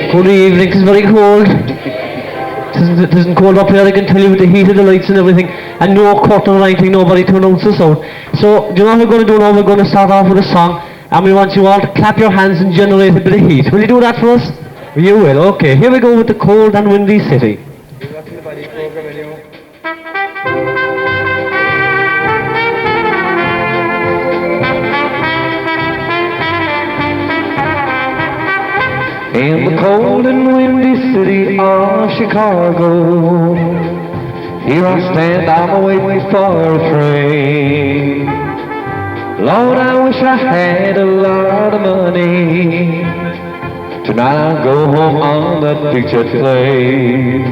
Good evening, it's very cold. It isn't cold up here, I can tell you, with the heat of the lights and everything. And no curtain or anything, nobody to announce us out. So, do you know what we're going to do now? We're going to start off with a song. And we want you all to clap your hands and generate a bit of heat. Will you do that for us? You will, okay. Here we go with the cold and windy city. In the cold and windy city of Chicago, here I stand, I'm waiting for a train. Lord, I wish I had a lot of money. Tonight I'll go home on that picture plane.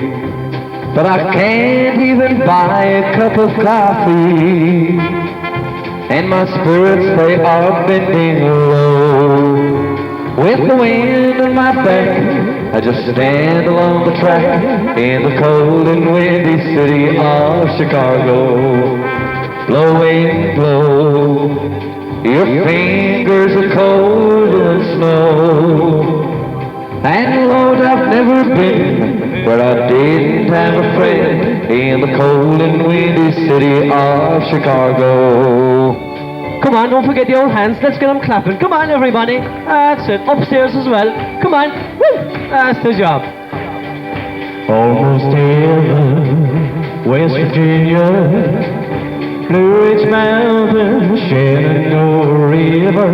But I can't even buy a cup of coffee, and my spirits, they are bending low. With the wind in my back, I just stand along the track in the cold and windy city of Chicago. Blow, wind, blow, your fingers are cold as snow. And Lord, I've never been where I didn't have a friend in the cold and windy city of Chicago. Come on, don't forget the old hands. Let's get them clapping. Come on, everybody. That's it. Upstairs as well. Come on. Woo! That's the job. Almost heaven, West Virginia, Blue Ridge Mountain, Shenandoah River.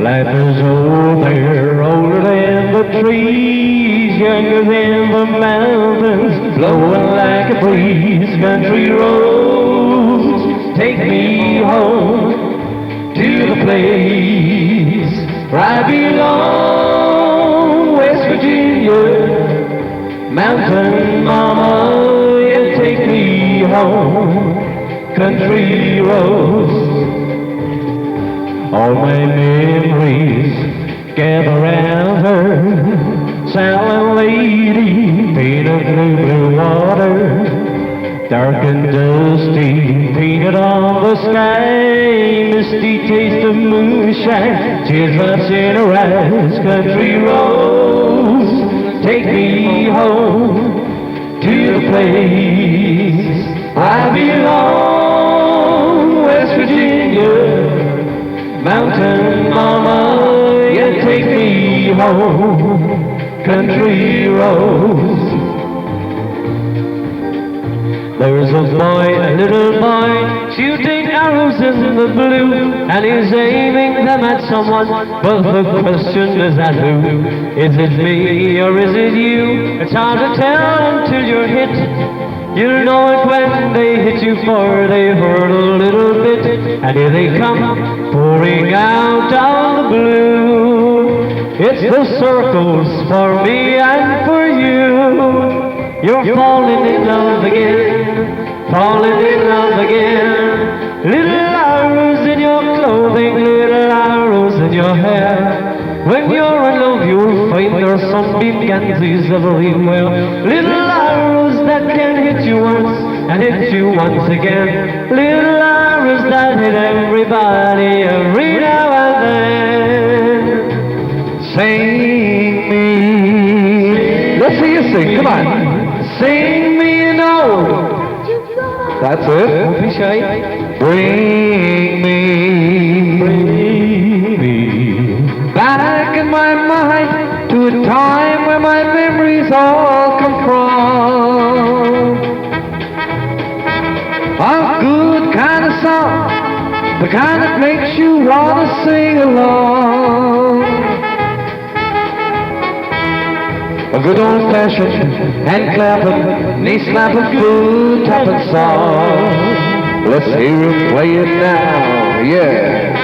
Life is old there, older than the trees, younger than the mountains, blowing like a breeze. Country roads, take me home to the place where I belong. West Virginia, mountain mama, yeah, take me home. Country roads, all my memories gather round her. Silent lady, painted blue water. Dark and dusty, painted on the sky, misty taste of moonshine, teardrops in her eyes. Country roads, take me home to the place I belong. West Virginia, mountain mama, yeah, take me home. Country roads. There's a boy, a little boy, shooting arrows in the blue, and he's aiming them at someone, but the question is at who? Is it me or is it you? It's hard to tell until you're hit. You'll know it when they hit you, for they hurt a little bit. And here they come, pouring out of the blue. It's the circles for me and for you. You're falling in love again, falling in love again. Little arrows in your clothing, little arrows in your hair. When you're in love, you'll find there's sunbeam ganses everywhere. Little arrows that can hit you once and hit you once again. Little arrows that hit everybody every now and then. Sing me. Let's hear you sing, come on. Sing me an ode. That's it. Don't be shy. Bring me back in my mind to a time where my memories all come from. A good kind of song, the kind that makes you want to sing along. A good old-fashioned hand-clapping, knee-slapping, foot-tapping song. Let's hear him play it now, yeah.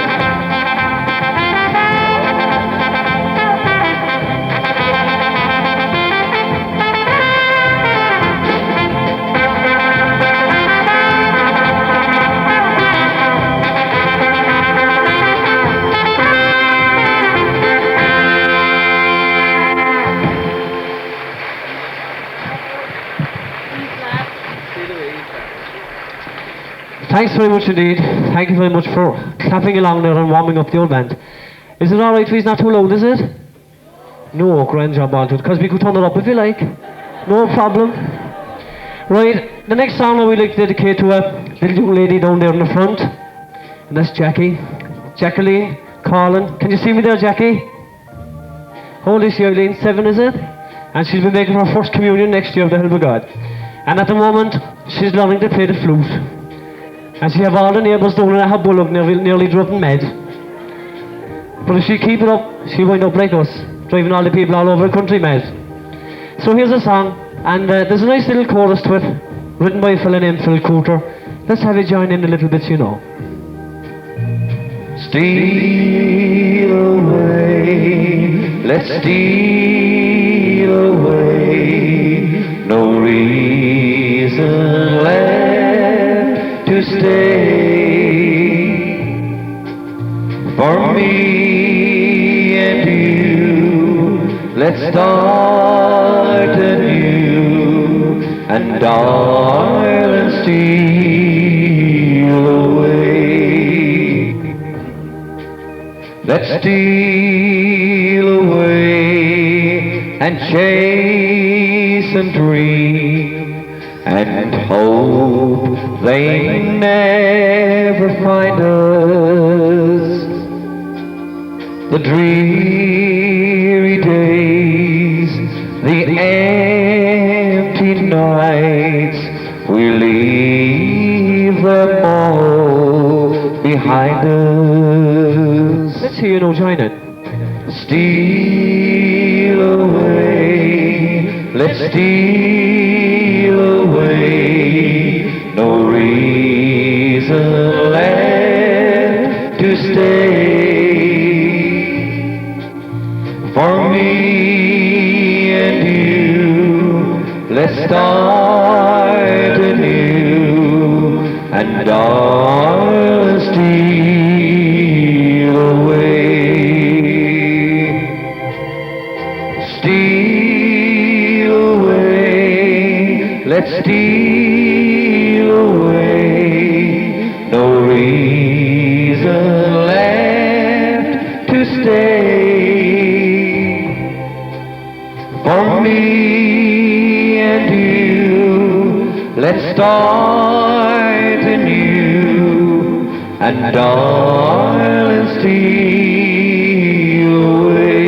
Thanks very much indeed. Thank you very much for clapping along there and warming up the old band. Is it alright if he's not too loud, is it? No, grand job, Alto, because we could turn it up if you like. No problem. Right, the next song I would like to dedicate to a little young lady down there in the front. And that's Jackie. Jacqueline, Colin. Can you see me there, Jackie? How old is she, Eileen? 7, is it? And she's been making her first communion next year, with the help of God. And at the moment, she's learning to play the flute. And she have all the neighbours down in her bullock nearly dropping mad. But if she keep it up, she'll wind up like us, driving all the people all over the country mad. So here's a song, and there's a nice little chorus to it, written by a fella named Phil Cooter. Let's have you join in a little bit, you know. Steal away, let's steal away, no reason left to stay, for me and you, let's start anew, and darling, steal away. Let's steal away and chase and dream and hope they never find us. The dreary days, the empty nights, we leave them all behind us. Let's hear you now, join it. Steal away, let's steal away, no reason left to stay, for me and you, let's start anew, and darling, steal away. Steal away, let's steal away, no reason left to stay, for me and you, let's start anew, and darling, steal away,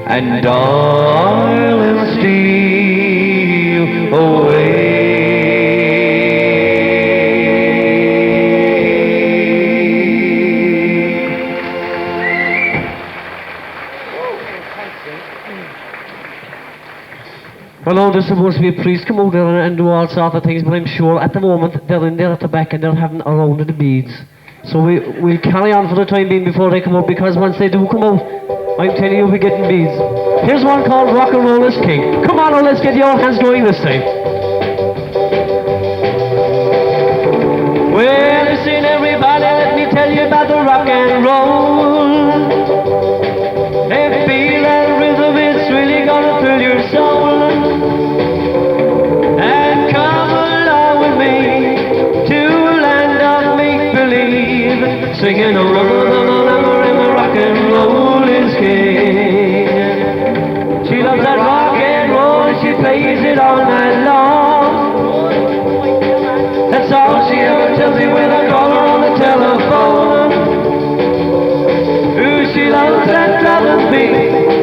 and darling, steal away. Well, now there's supposed to be a priest come out there and do all sorts of things, but I'm sure at the moment they're in there at the back and they're having a round of the beads. So we'll carry on for the time being before they come out, because once they do come out, I'm telling you, we're getting beads. Here's one called Rock and Roll is King. Come on, now, let's get your hands going this time. Well, listen everybody, let me tell you about the rock and roll. Hey, feel that rhythm, it's really gonna fill your soul. And come along with me to a land of make-believe, singing a rock and roll is king. She loves that rock and roll, and she plays it all night long. That's all she ever tells me when I call her on the telephone. Ooh, she loves that drum beat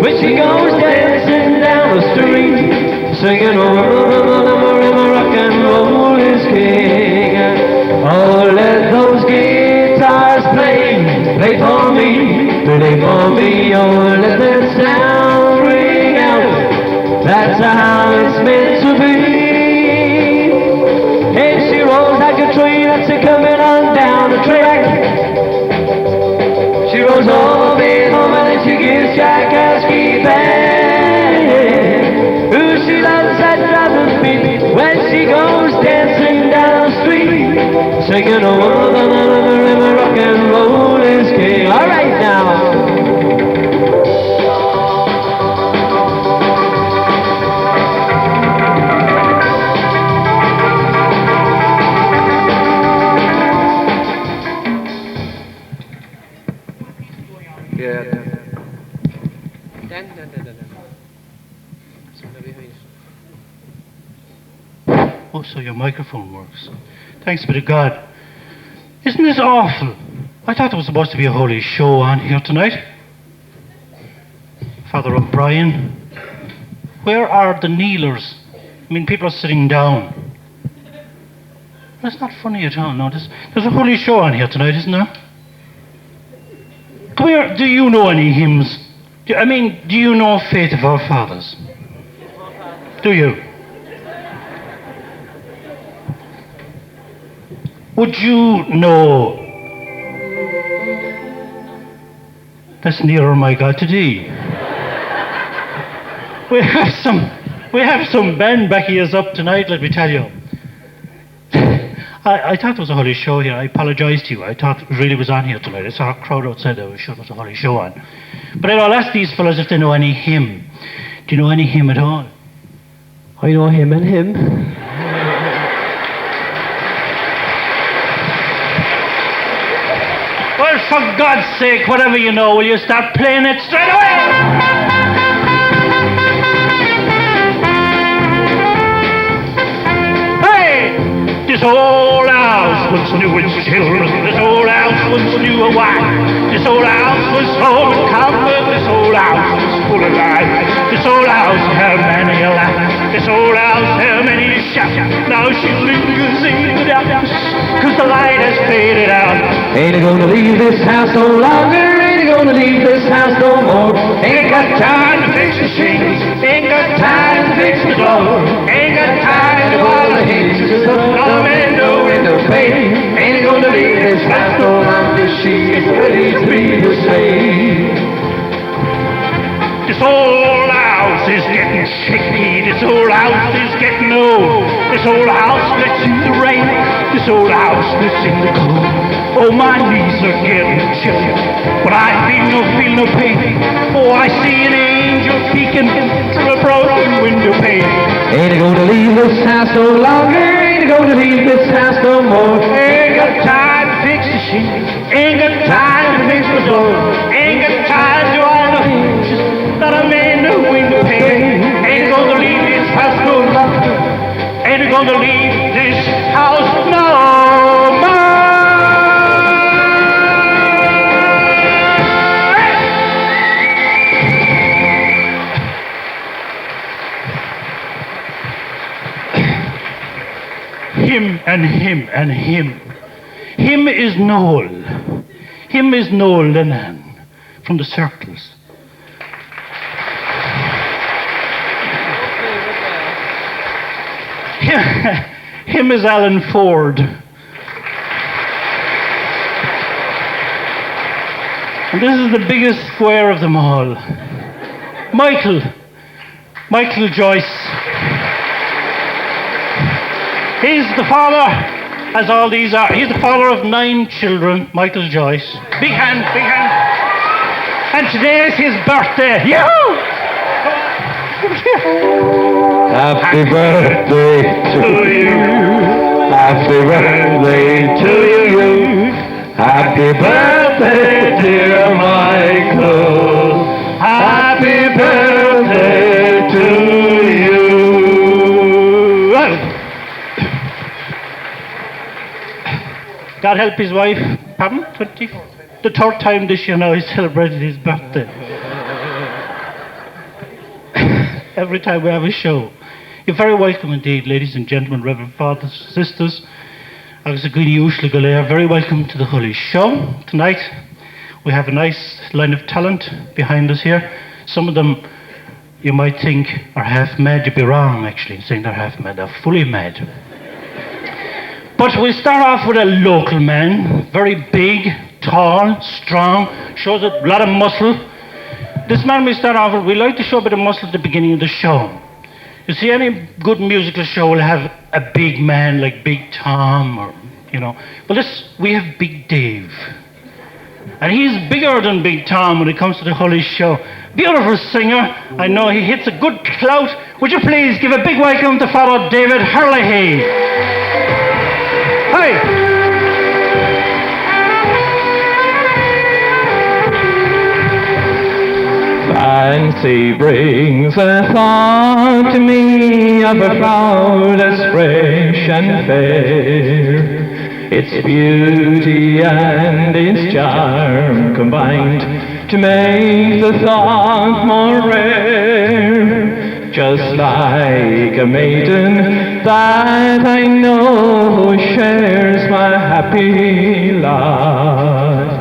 when she goes dancing down the street, singing rock and roll is king. Oh, let those guitars play for me, play for me. Oh, let that sound ring out, that's how it's meant to be. Hey, she rolls like a train that's coming on down the track. She rolls over me home and then she gives Jack a ski back. Ooh, she loves that drum beat when she goes dancing down the street, singing rock and roll is king. All right now. Yeah. Oh, so your microphone works. Thanks be to God. Isn't this awful? I thought there was supposed to be a holy show on here tonight. Father O'Brien, where are the kneelers? I mean, people are sitting down. That's not funny at all. No, there's a holy show on here tonight, isn't there? Come here. Do you know any hymns? Do you know Faith of Our Fathers? Do you? Would you know? That's nearer my God to thee. We have some band backies up tonight, let me tell you. I thought there was a holy show here. I apologise to you. I thought it really was on here tonight. I saw a crowd outside there. I was sure there was a holy show on. But I'll ask these fellas if they know any hymn. Do you know any hymn at all? I know him and him. Well, for God's sake, whatever you know, will you start playing it straight away? This old house was new with children. This old house was new of wine. This old house was home and comfort. This old house was full of life. This old house had many a laugh. This old house had many a shout. Now she lingers in the dark, 'cause the light has faded out. Ain't gonna leave this house no longer. Ain't gonna leave this house no more. Ain't got time to fix the shingles. Ain't got time to fix the door. Ain't got time to all the hinges. No window, window pane. Ain't gonna leave this house no longer. She is ready to be the same. This old house is getting shaky. This old house is getting old. This old house lets in the rain. This old house lets in the cold. Oh, my knees are getting chilly, but I feel no pain. Oh, I see an angel peeking through a broken window pane. Ain't gonna leave this house no longer. Ain't gonna leave this house no more. Ain't got time to fix the sheets. Ain't got time to fix the door. Ain't got time to all the hinges that I made no window pane. Ain't gonna leave this house no longer. Ain't gonna leave this house no more. Him and him and him. Him is Noel. Him is Noel Lennon from the Circles. Him is Alan Ford. And this is the biggest square of them all. Michael Joyce. He's the father, as all these are. He's the father of 9 children, Michael Joyce. Big hand, big hand. And today is his birthday. Yahoo! Happy birthday to you. Happy birthday to you. Happy birthday, dear Michael. Happy birthday to you. God help his wife. Pardon? The 3rd time this year now he's celebrated his birthday. Every time we have a show. You're very welcome indeed, ladies and gentlemen, reverend fathers, sisters. Agus a Gwini Ushla Galea, very welcome to the Holy Show. Tonight we have a nice line of talent behind us here. Some of them you might think are half mad. You'd be wrong actually in saying they're half mad, they're fully mad. But we'll start off with a local man, very big, tall, strong, shows a lot of muscle. This man we start off with, we like to show a bit of muscle at the beginning of the show. You see, any good musical show will have a big man like Big Tom or, Well, we have Big Dave. And he's bigger than Big Tom when it comes to the Holy Show. Beautiful singer. I know he hits a good clout. Would you please give a big welcome to Father David Herlihy. Hey! Fancy brings a thought to me of a flower as fresh and fair. Its beauty and its charm combined to make the thought more rare. Just like a maiden that I know shares my happy lot.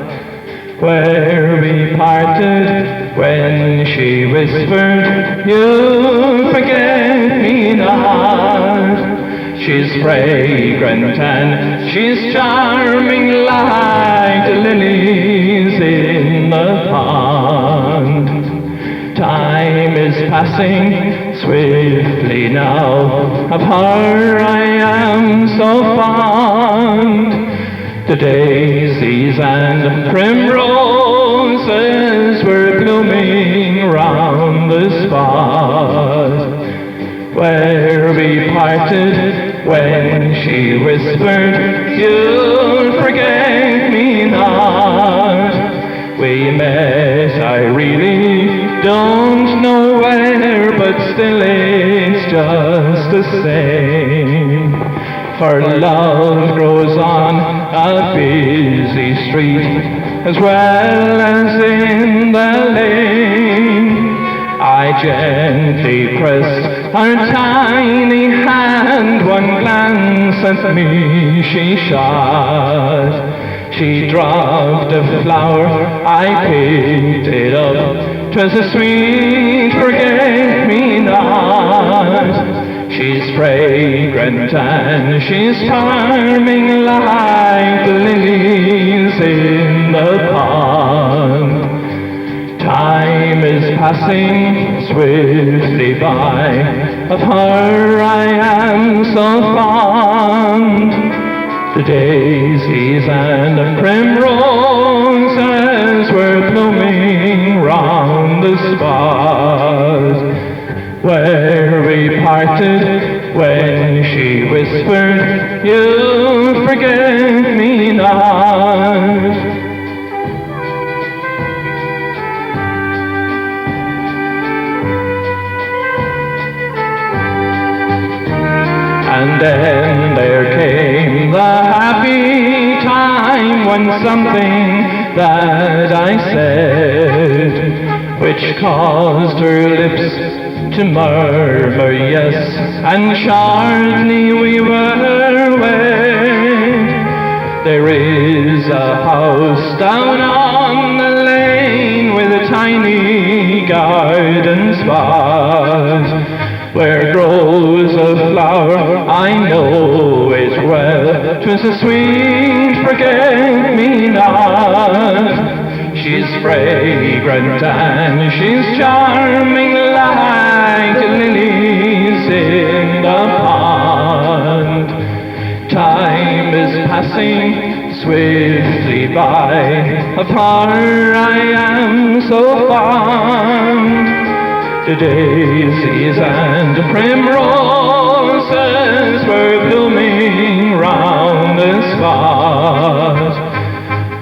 Where we parted when she whispered, "You'll forget me not." She's fragrant and she's charming like the lilies in the pond. Time is passing swiftly now, of her I am so fond. The daisies and primroses were blooming round the spot where we parted when she whispered, "You'll forget me not." We met, I really don't know where, but still it's just the same. For love grows on a busy street as well as in the lane. I gently pressed her tiny hand, one glance at me she shot. She dropped a flower, I picked it up, 'twas a sweet forget-me-not. She's fragrant and she's charming like the lilies in the pond. Time is passing swiftly by, of her I am so fond. The daisies and the primroses were blooming round the spot where we parted when she whispered, "You'll forget me not." And then there came the happy time when something that I said, which caused her lips to murmur yes, and shortly we were wed. There is a house down on the lane with a tiny garden spot where grows a flower I know it well. 'Twas a sweet forget-me-not. She's fragrant and she's charming like lilies in the pond. Time is passing swiftly by, of her I am so fond. The daisies and the primroses were blooming round the spot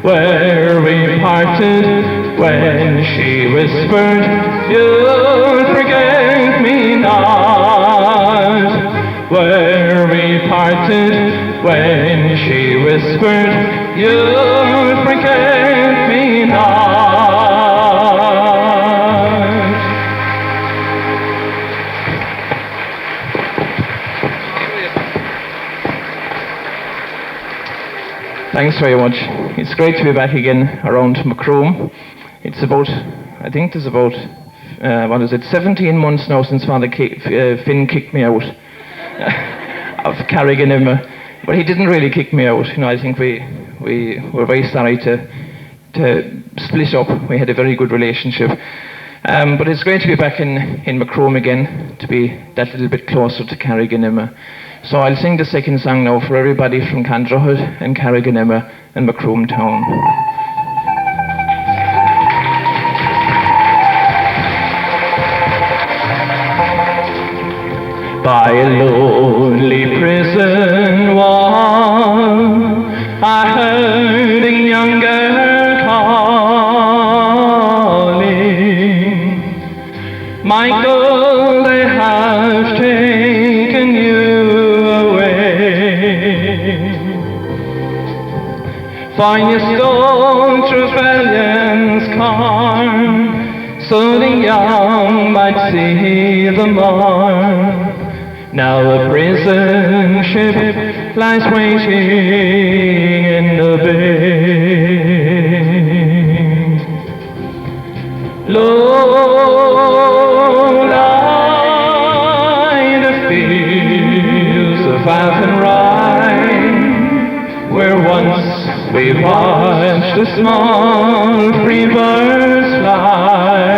where we parted when she whispered, "You'll forget me not." Where we parted when she whispered, "You'll forget me not." Thanks very much. It's great to be back again around Macroom. It's about, I think there's about, 17 months now since Father Finn kicked me out of Carriganimmer. But he didn't really kick me out. You know, I think we were very sorry to split up. We had a very good relationship. But it's great to be back in Macroom again, to be that little bit closer to Carriganimmer. So I'll sing the second song now for everybody from Candrahood and Carriganimmer and Macroom Town. By a lonely prison wall, I heard a young girl calling. Michael, they have taken you away. For you stole Trevelyan's corn, so the young might see the morn. Now a prison ship lies waiting in the bay. Low lie the fields of Athenry, where once we watched the small free birds fly.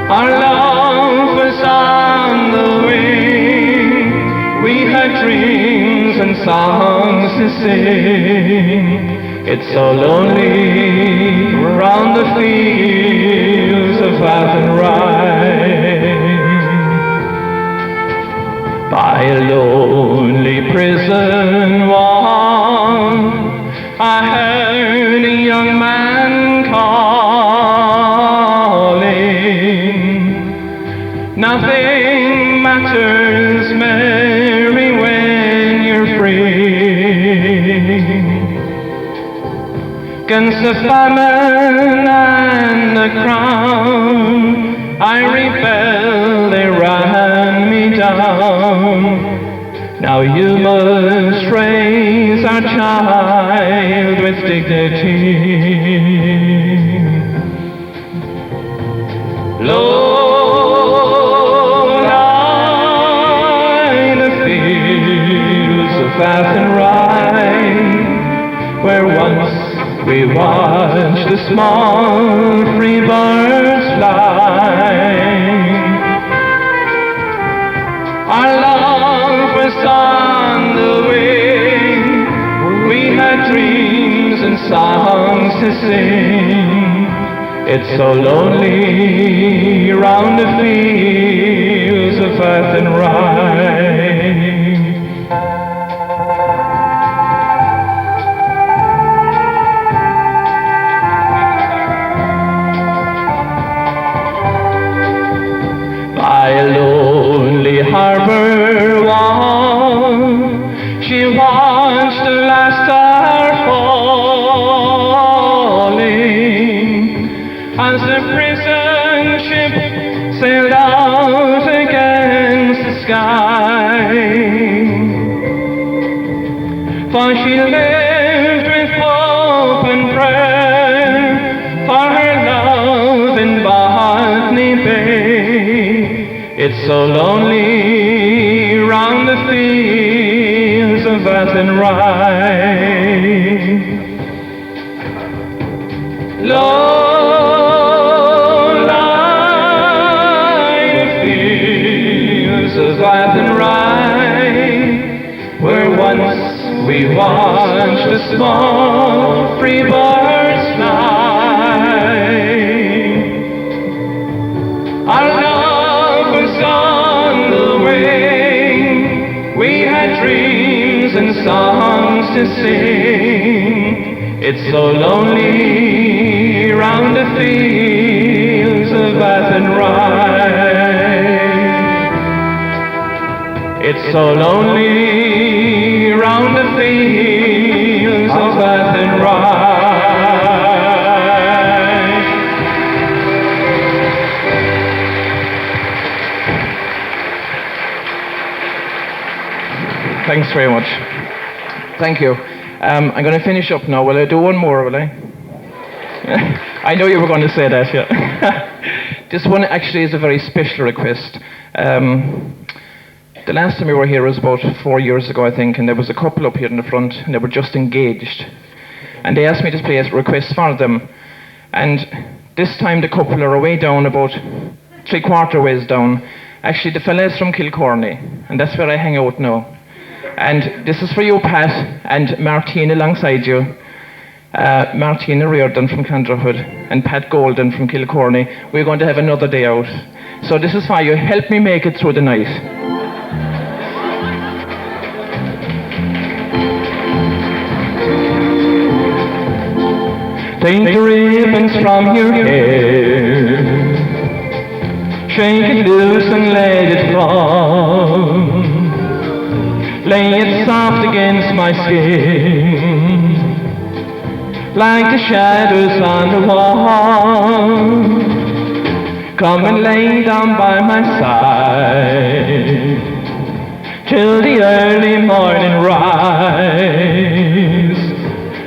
Our love was on the wing, we had dreams and songs to sing. It's so lonely round the fields of Athenry. By a lonely prison wall, I heard a young man calling. Nothing matters, Mary, when you're free. Against the famine and the crown, I rebelled, they ran me down. Now you must raise our child with dignity. Low lie the fields of Athenry, where once we watched the small free birds fly. Our love was on the wing, we had dreams and songs to sing. It's so lonely round the fields of Athenry. By a lonely harbor wall, she watched the last star falling, as the prison ship sailed out against the sky. For she lived with hope and prayer for her love in Botany Bay. It's so lonely round the fields of Athenry. Low lie the fields of Athenry, where once we watched the small free birds fly. Our love was on the wing, we had dreams and songs to sing. It's so lonely round the fields of Athenry. It's so lonely round the fields of Athenry. Thanks very much. Thank you. I'm going to finish up now. Will I do one more, will I? I know you were going to say that, yeah. This one actually is a very special request. The last time we were here was about 4 years ago, I think, and there was a couple up here in the front, and they were just engaged. And they asked me to play a request for them. And this time the couple are way down, about 3/4 ways down. Actually, the fella is from Kilcorny, and that's where I hang out now. And this is for you, Pat, and Martine alongside you. Martina Reardon from Clonderhood and Pat Golden from Kilcorny. We're going to have another day out. So this is for you. Help me make it through the night. Take the ribbons from your hair, shake it loose and let it fall. Lay it soft against my skin, like the shadows on the wall. Come and lay down by my side till the early morning rise.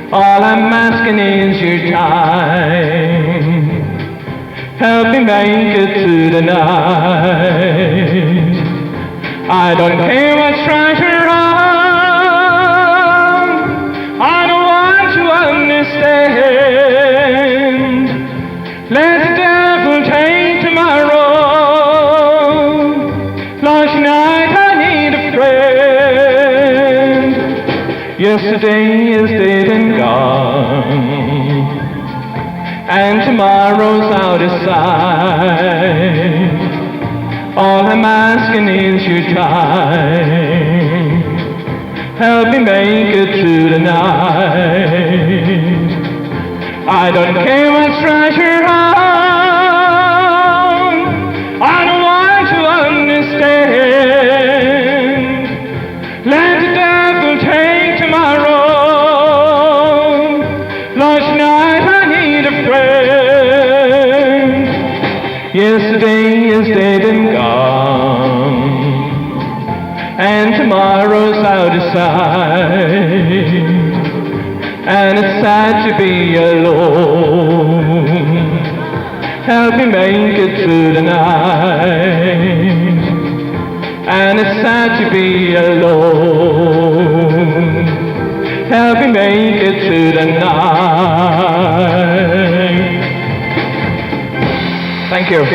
All I'm asking is your time. Help me make it to the night. I don't care what's right or wrong. I don't want to understand. Let the devil take tomorrow. Last night I need a friend. Yesterday is dead and gone, and tomorrow's out of sight. All I'm asking is your time. Help me make it to the night. I don't care what's right or wrong. I don't want to understand. Let the devil take tomorrow. Last night I need a friend. Yesterday is dead and gone, and tomorrow's out of sight. And it's sad to be alone. Help me make it through the night. And it's sad to be alone. Help me make it through the night. Thank you.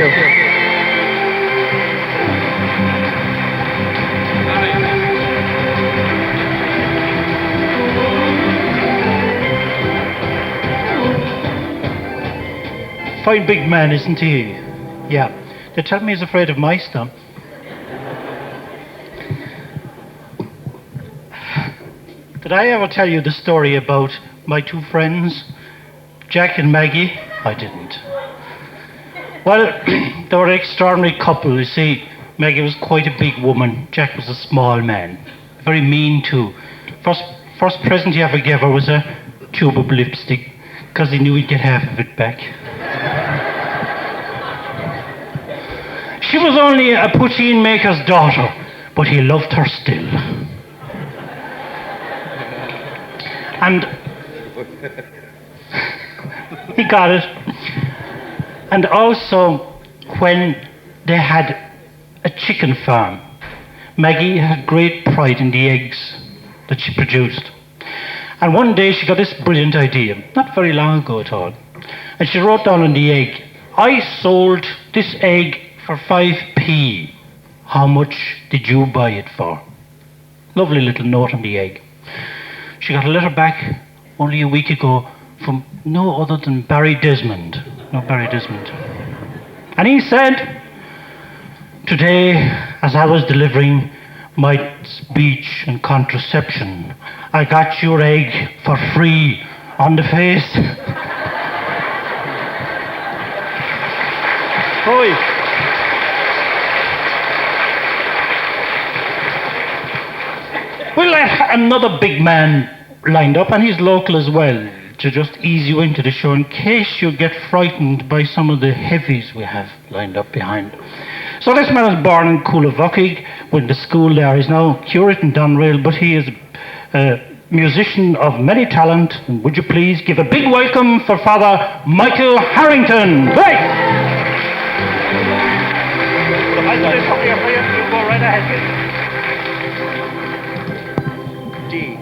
Fine big man, isn't he? Yeah. They tell me he's afraid of mice, though. Did I ever tell you the story about my two friends, Jack and Maggie? I didn't. Well, they were an extraordinary couple. You see, Maggie was quite a big woman. Jack was a small man. Very mean, too. First present he ever gave her was a tube of lipstick, because he knew he'd get half of it back. She was only a poutine maker's daughter, but he loved her still. And he got it. And also, when they had a chicken farm, Maggie had great pride in the eggs that she produced. And one day she got this brilliant idea, not very long ago at all. And she wrote down on the egg, I sold this egg for 5p. How much did you buy it for? Lovely little note on the egg. She got a letter back only a week ago from no other than Barry Desmond. And he said, today, as I was delivering my speech on contraception, I got your egg for free on the face. Oi. Well, another big man lined up, and he's local as well, to just ease you into the show in case you get frightened by some of the heavies we have lined up behind. So this man was born in Coolavockig, went to school there. He's now curate in Donrail, but he is a musician of many talent. And would you please give a big welcome for Father Michael Harrington. Great! I'll do this up here for you. You go right ahead. D.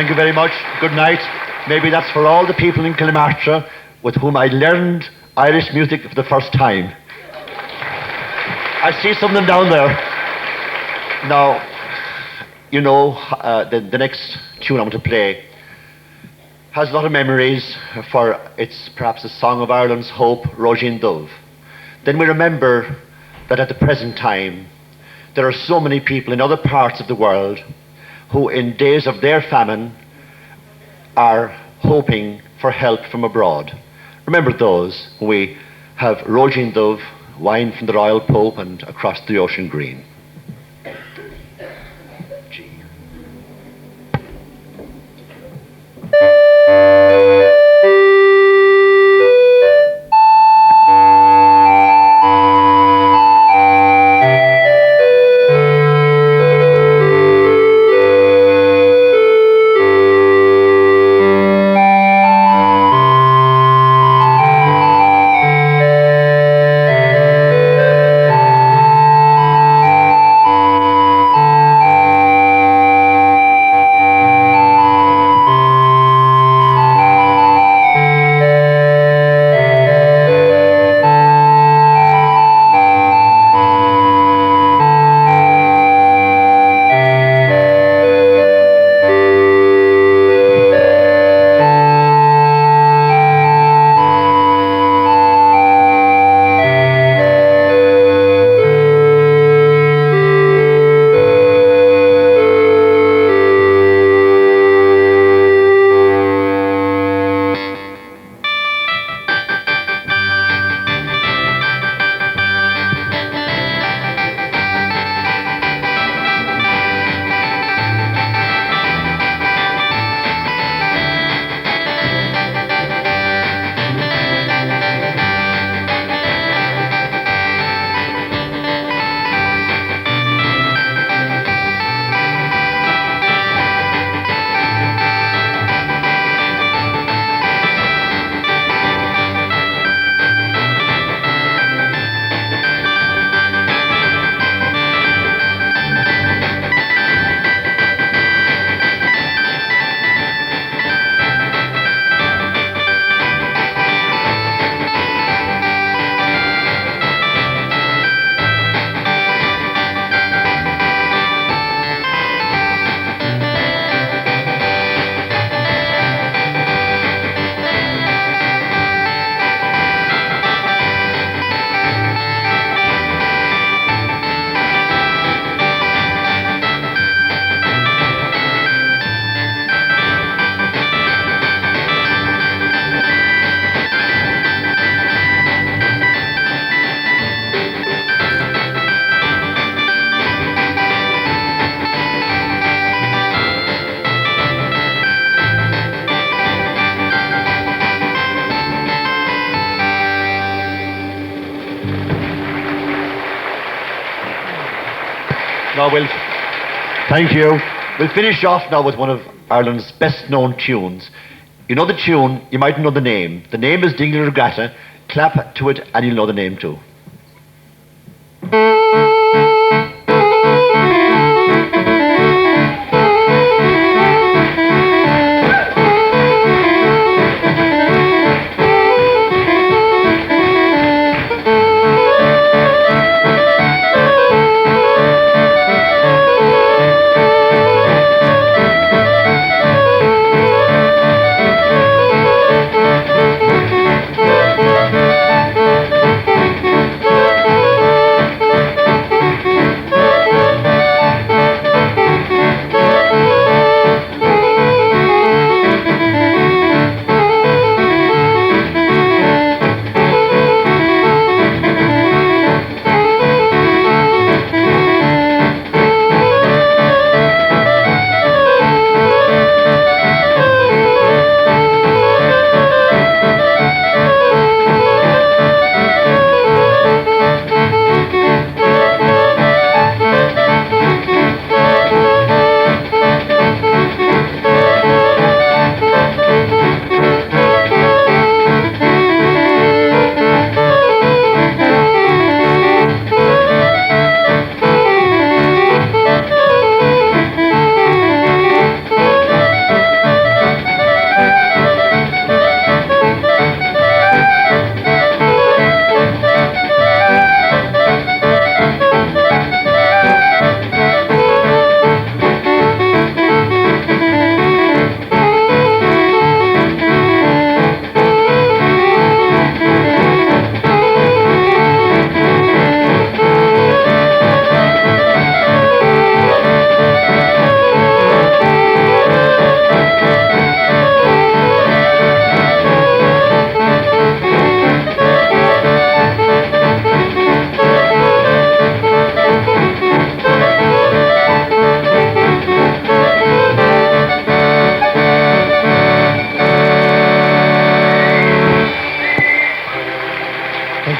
Thank you very much. Good night. Maybe that's for all the people in Kilmartra with whom I learned Irish music for the first time. I see some of them down there. Now, you know, the next tune I'm going to play has a lot of memories, for it's perhaps a song of Ireland's hope, Roisin Dubh. Then we remember that at the present time, there are so many people in other parts of the world who in days of their famine are hoping for help from abroad. Remember those when we have Roisin Dubh, Wine from the Royal Pope and Across the Ocean Green. Thank you. We'll finish off now with one of Ireland's best known tunes. You know the tune, you might know the name. The name is Dingle Regatta. Clap to it and you'll know the name too.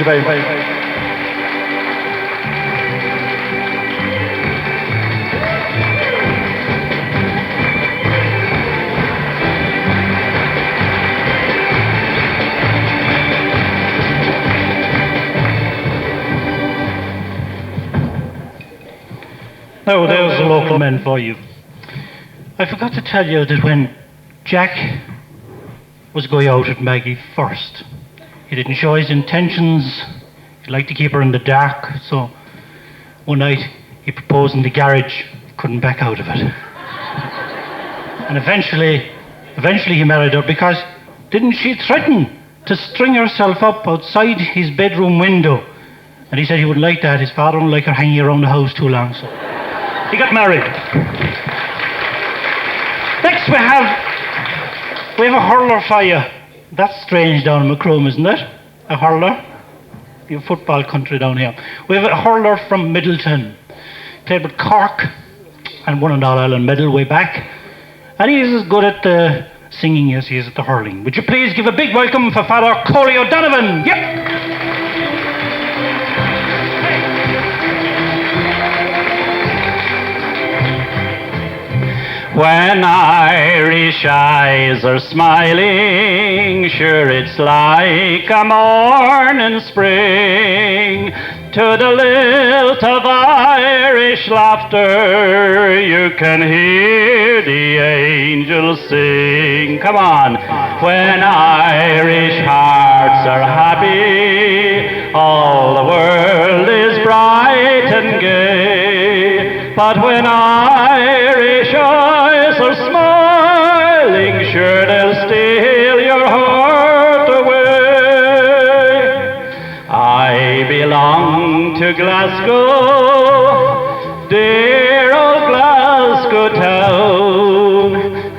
you very much. Now, there's the local men for you. I forgot to tell you that when Jack was going out with Maggie first, he didn't show his intentions. He'd like to keep her in the dark, so one night he proposed in the garage, couldn't back out of it. And eventually he married her because didn't she threaten to string herself up outside his bedroom window? And he said he wouldn't like that. His father wouldn't like her hanging around the house too long, so he got married. Next we have a hurler for you. That's strange down in Macroom, isn't it? A hurler? You have football country down here. We have a hurler from Middleton. Played with Cork and won an All-Ireland medal way back. And he is as good at the singing as he is at the hurling. Would you please give a big welcome for Father Corey O'Donovan? Yep! When Irish eyes are smiling, sure it's like a morning spring. To the lilt of Irish laughter, you can hear the angels sing. Come on. When Irish hearts are happy, all the world is bright and gay. But when Irish eyes are smiling, sure they'll steal your heart away. I belong to Glasgow, dear old Glasgow town.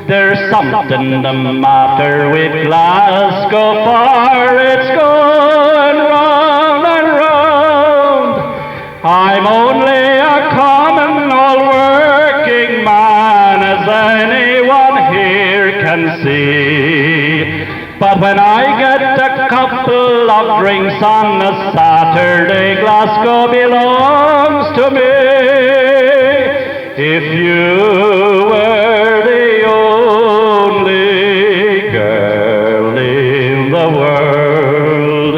There's something the matter with Glasgow, for it's going round and round. I'm only a common old working man, as anyone here can see. But when I get a couple of drinks on a Saturday, Glasgow belongs to me. If you were the only girl in the world,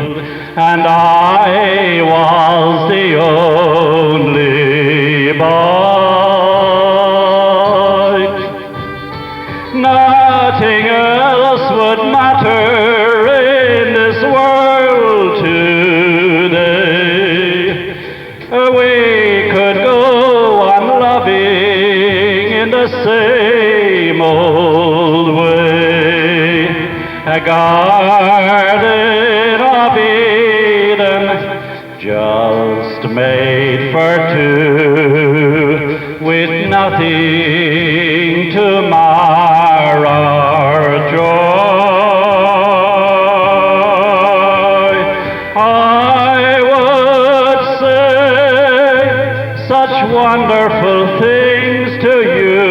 and I was the only boy, nothing else would matter in this world today. We could go on loving in the same old way. A garden of Eden just made for two, with nothing to mar our joy. I would say such wonderful things to you.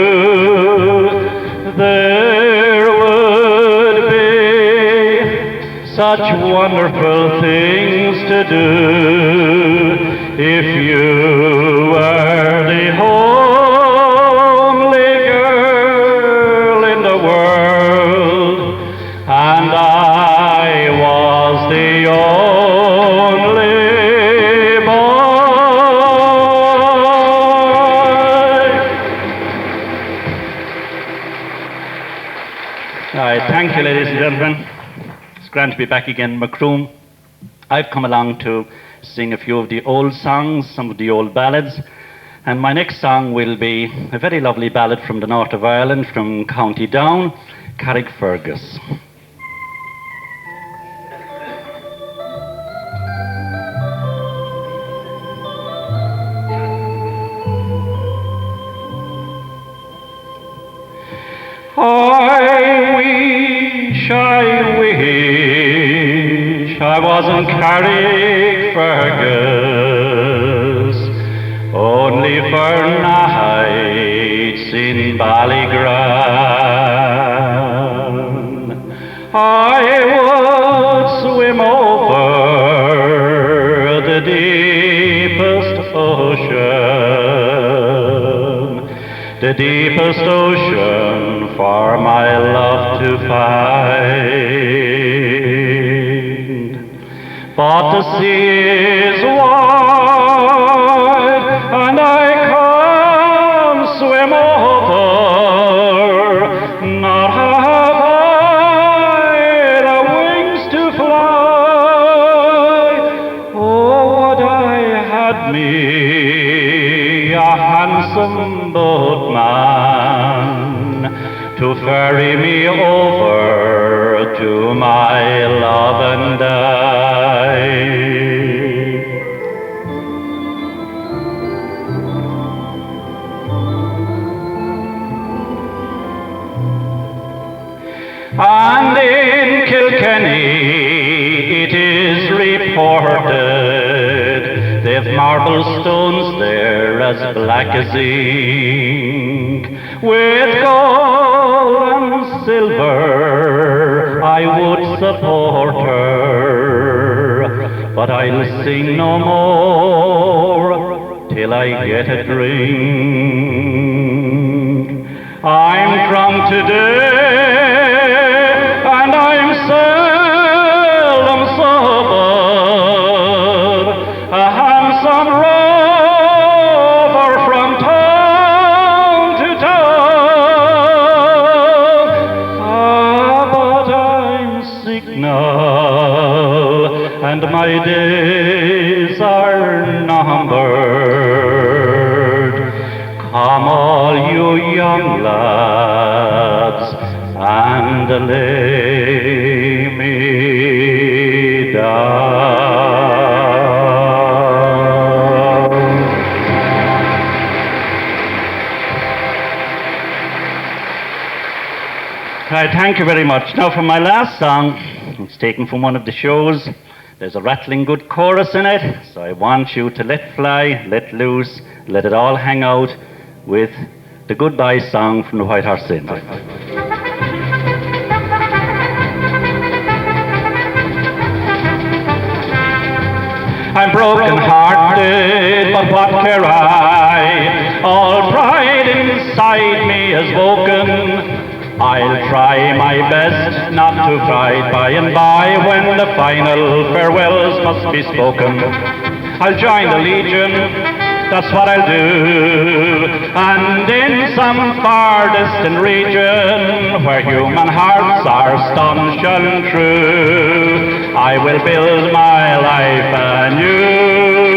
There would be such wonderful things to do if you were the only girl in the world, and I was the only boy. All right, thank you, ladies and gentlemen. It's grand to be back again, Macroom. I've come along to sing a few of the old songs, some of the old ballads, and my next song will be a very lovely ballad from the north of Ireland, from County Down, Carrickfergus. I wish I wasn't Carrickfergus, only for nights in Ballygram. I would swim over the deepest ocean for my love to find. But the sea is wide, and I can't swim over, not have I the wings to fly. Oh, would I had me a handsome boatman to ferry me over to my love and I. And in Kilkenny it is reported they've marble stones there as black as ink. With gold and silver I would support her, but I'll sing no more till I get a drink. I'm drunk today, and I'm seldom sober, a handsome rover from town to town. But I'm sick now, and my days are numbered. Come all you young lads and lay me down. Right, thank you very much. Now for my last song, it's taken from one of the shows. There's a rattling good chorus in it, so I want you to let fly, let loose, let it all hang out with the goodbye song from the White Horse Inn. I'm broken hearted, but what care I? All pride inside me has woken. I'll try my best not to cry by and by when the final farewells must be spoken. I'll join the Legion, that's what I'll do, and in some far distant region where human hearts are staunch and true, I will build my life anew.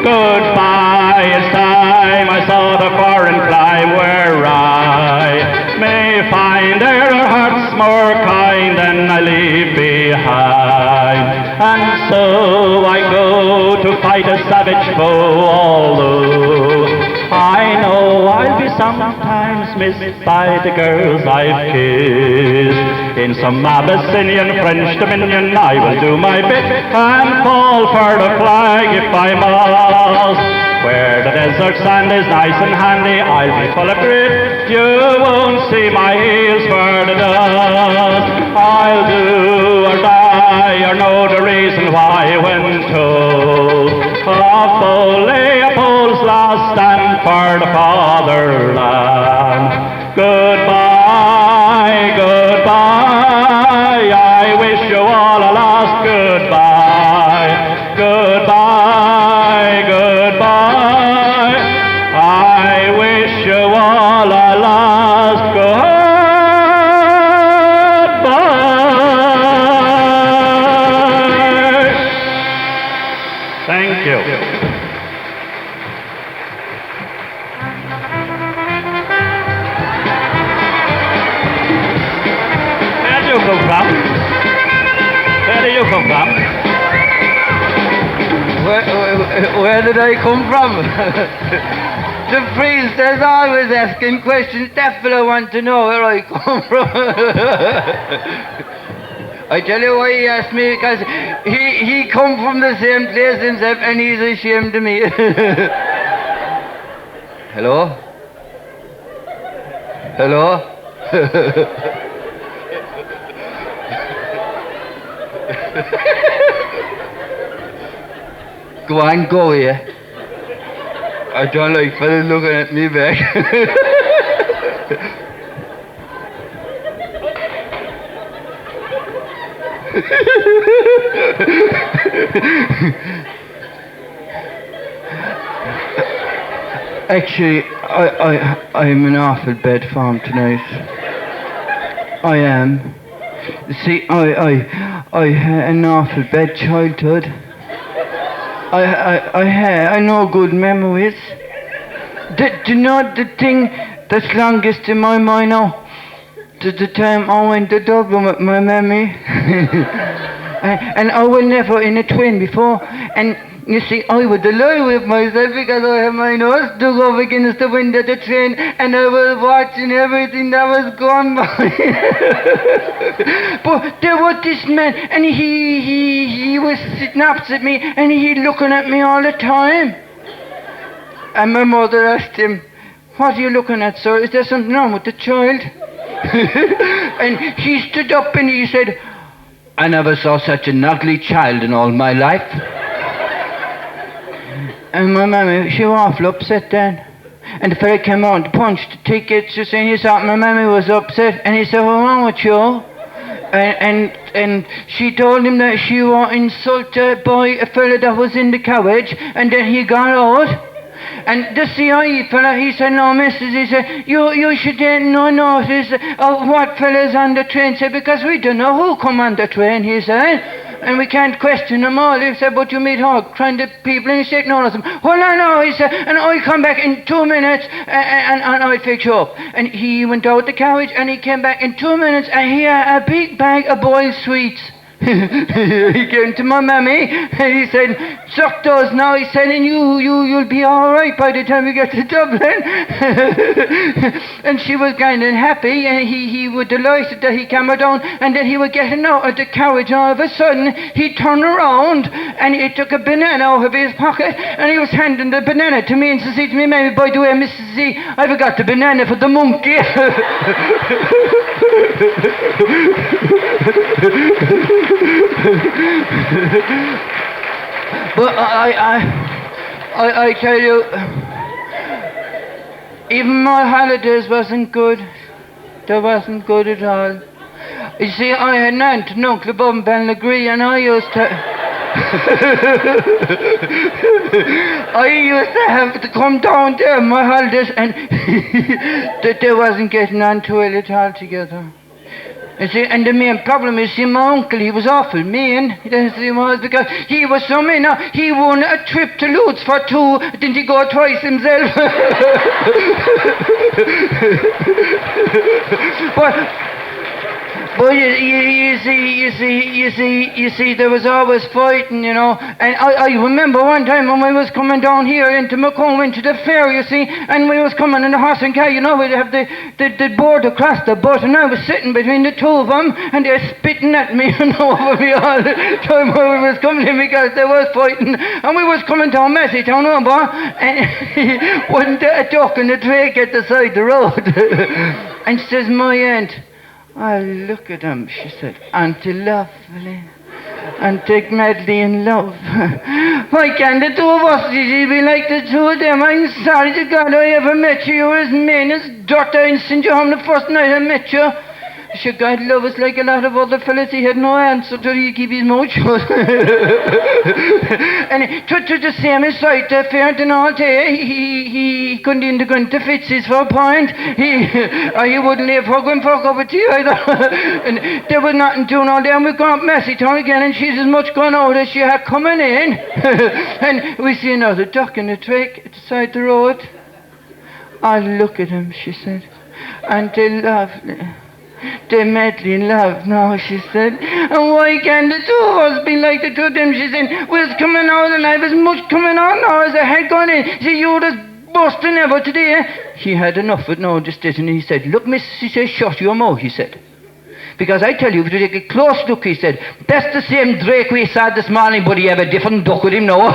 Goodbye, it's time I saw the foreign clime where I may find their hearts more kind than I leave behind. And so I go to fight a savage foe, although I know I'll be sometimes missed by the girls I've kissed. In some Abyssinian French dominion I will do my bit and fall for the flag if I must. Where the desert sand is nice and handy, I'll be full of grit. You won't see my heels for the dust. I'll do or die or know the reason why when told of old Leopold's last stand for the fatherland. Goodbye, goodbye, I wish you all a last goodbye. Goodbye, goodbye, I wish you all a last goodbye. Thank you. Where do you come from? Where do you come from? Where did I come from? The priest is always asking questions. That fellow wants to know where I come from. I tell you why he asked me, because he come from the same place himself and he's ashamed of me. Hello? Hello? Go on, go here. I don't like fellas looking at me back. Actually, I'm in awful bad form tonight. I am. See, I had an awful bad childhood. I had no good memories. Do you know the thing that's longest in my mind now? The time I went to Dublin with my mammy. and I was never in a train before. And you see, I was delighted with myself because I had my nose dug up against the window of the train and I was watching everything that was going by. But there was this man and he was sitting opposite me and he looking at me all the time. And my mother asked him, "What are you looking at, sir? Is there something wrong with the child?" And he stood up and he said, "I never saw such an ugly child in all my life." And my mammy, she was awful upset then. And the fella came out to punch the tickets, you see, and he thought my mammy was upset. And he said, "What's wrong with you?" And she told him that she was insulted by a fella that was in the carriage, and then he got out. And the CIE fella, he said, "No, missus," he said, you should take no notice of what fellas on the train say, because we don't know who come on the train, he said. And we can't question them all. He said, "But you meet all kind of people," and he said, "No, them." "Well, no," he said, "and I'll come back in 2 minutes and I'll fix you up." And he went out the carriage and he came back in 2 minutes and he had a big bag of boiled sweets. He came to my mammy and he said, "Suck those now," he said, "and you'll be all right by the time you get to Dublin." And she was kind of happy and he was delighted that he came down, and then he was getting out of the carriage and all of a sudden he turned around and he took a banana out of his pocket and he was handing the banana to me and says to me, "Mammy, by the way, Mrs. Z, I forgot the banana for the monkey." But I tell you, even my holidays wasn't good. They wasn't good at all. You see, I had an aunt and uncle above in Balnagree, and I used to have to come down there on my holidays, and they wasn't getting on too well at all together. You see, and the main problem is, see, my uncle, he was awful mean. Yes, he was, because he was so mean. Now, he won a trip to Lutz for 2, didn't he go twice himself? But you see, there was always fighting, you know. And I remember one time when we was coming down here into Macroom, into the fair, you see, and we was coming in the horse and car, you know, we'd have the board across the butt, and I was sitting between the two of them, and they're spitting at me, you know, over me all the time when we was coming in, because they was fighting, and we was coming down Massey Town over, and wasn't a duck in the drake at the side of the road. And says my aunt, "Oh, look at him," she said. "Auntie lovely. Auntie madly in love. Why can't the two of us be like the two of them? I'm sorry to God I ever met you. You were as mean as dirt. I sent you home the first night I met you." She God love us like a lot of other fellas. He had no answer till he keep his mouth shut. And to the same sight, the fair and all day, he couldn't even go into Fitz's for a point. He wouldn't leave for going for a cup of tea either. And there was nothing doing all day, and we gone up Massey Town again, and she's as much gone out as she had coming in. And we see another duck in the track at the side of the road. "Oh, look at him," she said. "Auntie lovely. They're madly in love now," she said. "And why can't the two of us be like the two of them?" She said. "We was coming out and I was much coming out now as I had gone in. See, you was busting ever today." He had enough of it now, just did, and he said, "Look, miss," he said, "shut your mouth," he said. "Because I tell you, if you take a close look," he said, "that's the same drake we saw this morning, but he have a different duck with him now."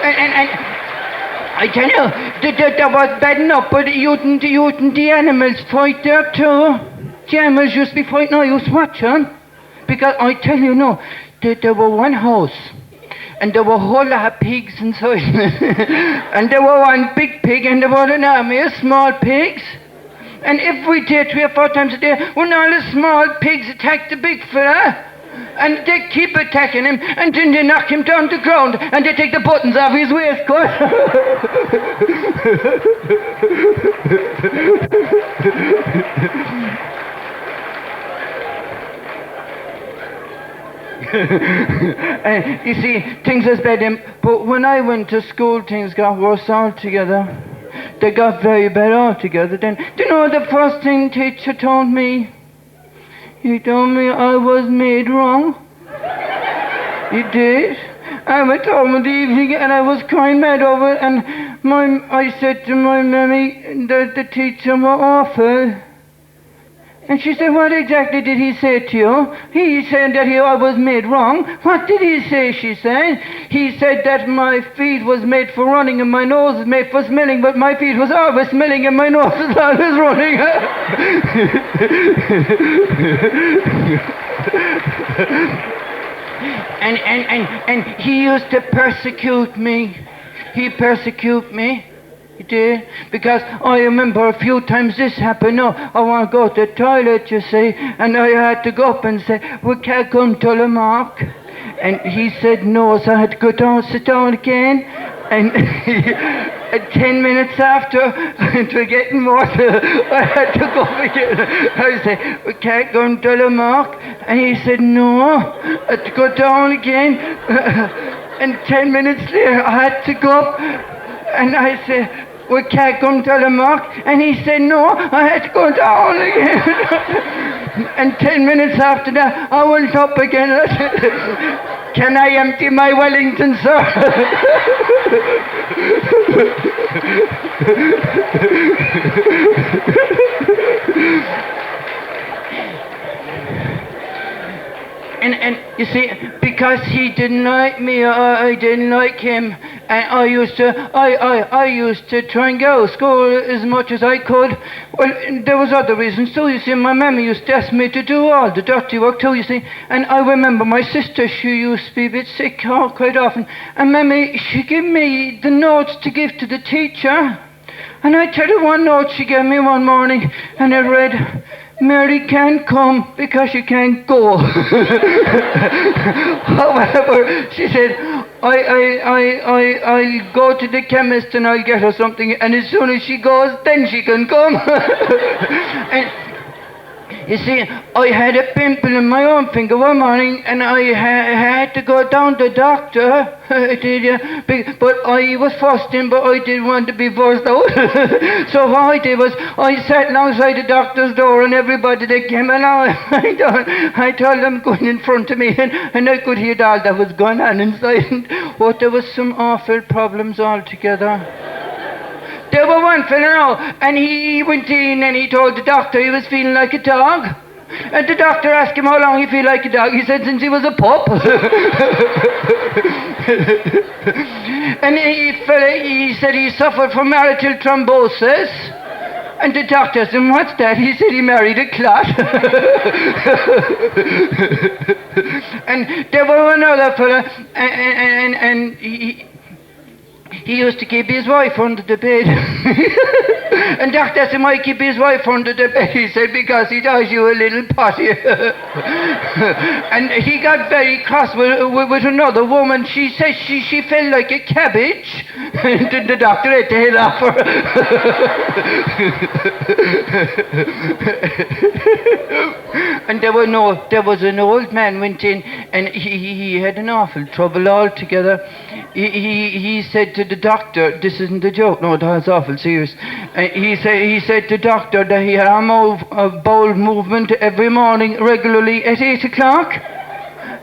and I tell you, that was bad enough, but the animals fight there too. The animals used to be fighting, I used to watch them. because I tell you, no, there were one house, and there were a whole lot of pigs inside. And there were one big pig, and there were an army of small pigs. And every day, 3 or 4 times a day, when all the small pigs attack the big fella, and they keep attacking him, and then they knock him down to the ground, and they take the buttons off his waistcoat. You see, things was bad then, but when I went to school, things got worse altogether. They got very bad altogether then. Do you know the first thing teacher told me? He told me I was made wrong. He did. I went home in the evening and I was crying mad over it, and I said to my mammy that the teacher was awful. And she said, what exactly did he say to you? He said that I was made wrong. What did he say, she said? He said that my feet was made for running and my nose was made for smelling, but my feet was always smelling and my nose was always running. And he used to persecute me. He persecuted me. He did. Because I remember a few times this happened. No, I want to go to the toilet, you see. And I had to go up and say, we can't come to the mark. And he said no, so I had to go down, sit down again. And 10 minutes after, to getting water, I had to go again. I said, we can't go to the mark. And he said no, I had to go down again. And 10 minutes later, I had to go up. And I said, we can't come to the mark. And he said, no, I had to go down again. And 10 minutes after that, I went up again. I said, can I empty my Wellington, sir? And you see, because he didn't like me, I didn't like him, and I used to try and go to school as much as I could. Well, there was other reasons too. You see, my mammy used to ask me to do all the dirty work too. You see, and I remember my sister. She used to be a bit sick quite often, and mammy she gave me the notes to give to the teacher. And I tell you one note she gave me one morning, and it read, Mary can't come because she can't go. However, she said, I'll go to the chemist and I'll get her something, and as soon as she goes, then she can come. And you see, I had a pimple in my arm finger one morning, and I had to go down to the doctor. I did, yeah. But I was forced in, but I didn't want to be forced out. So what I did was, I sat alongside the doctor's door, and everybody that came along, I told them going in front of me, and I could hear all that was going on inside. But there was some awful problems altogether. There was one fellow now, and he went in and he told the doctor he was feeling like a dog. And the doctor asked him how long he feel like a dog. He said since he was a pup. And he said he suffered from marital thrombosis. And the doctor asked him, what's that? He said he married a clot. And there was another fellow, and he used to keep his wife under the bed. And doctor asked him why he keep his wife under the bed. He said, because he thought you were a little potty. And he got very cross with another woman. She said she felt like a cabbage. And the doctor had to head off her. And there was an old man went in, and he had an awful trouble altogether. He said to the doctor, this isn't a joke, no, that's awful serious. He said to the doctor that he had a bowel movement every morning regularly at 8 o'clock.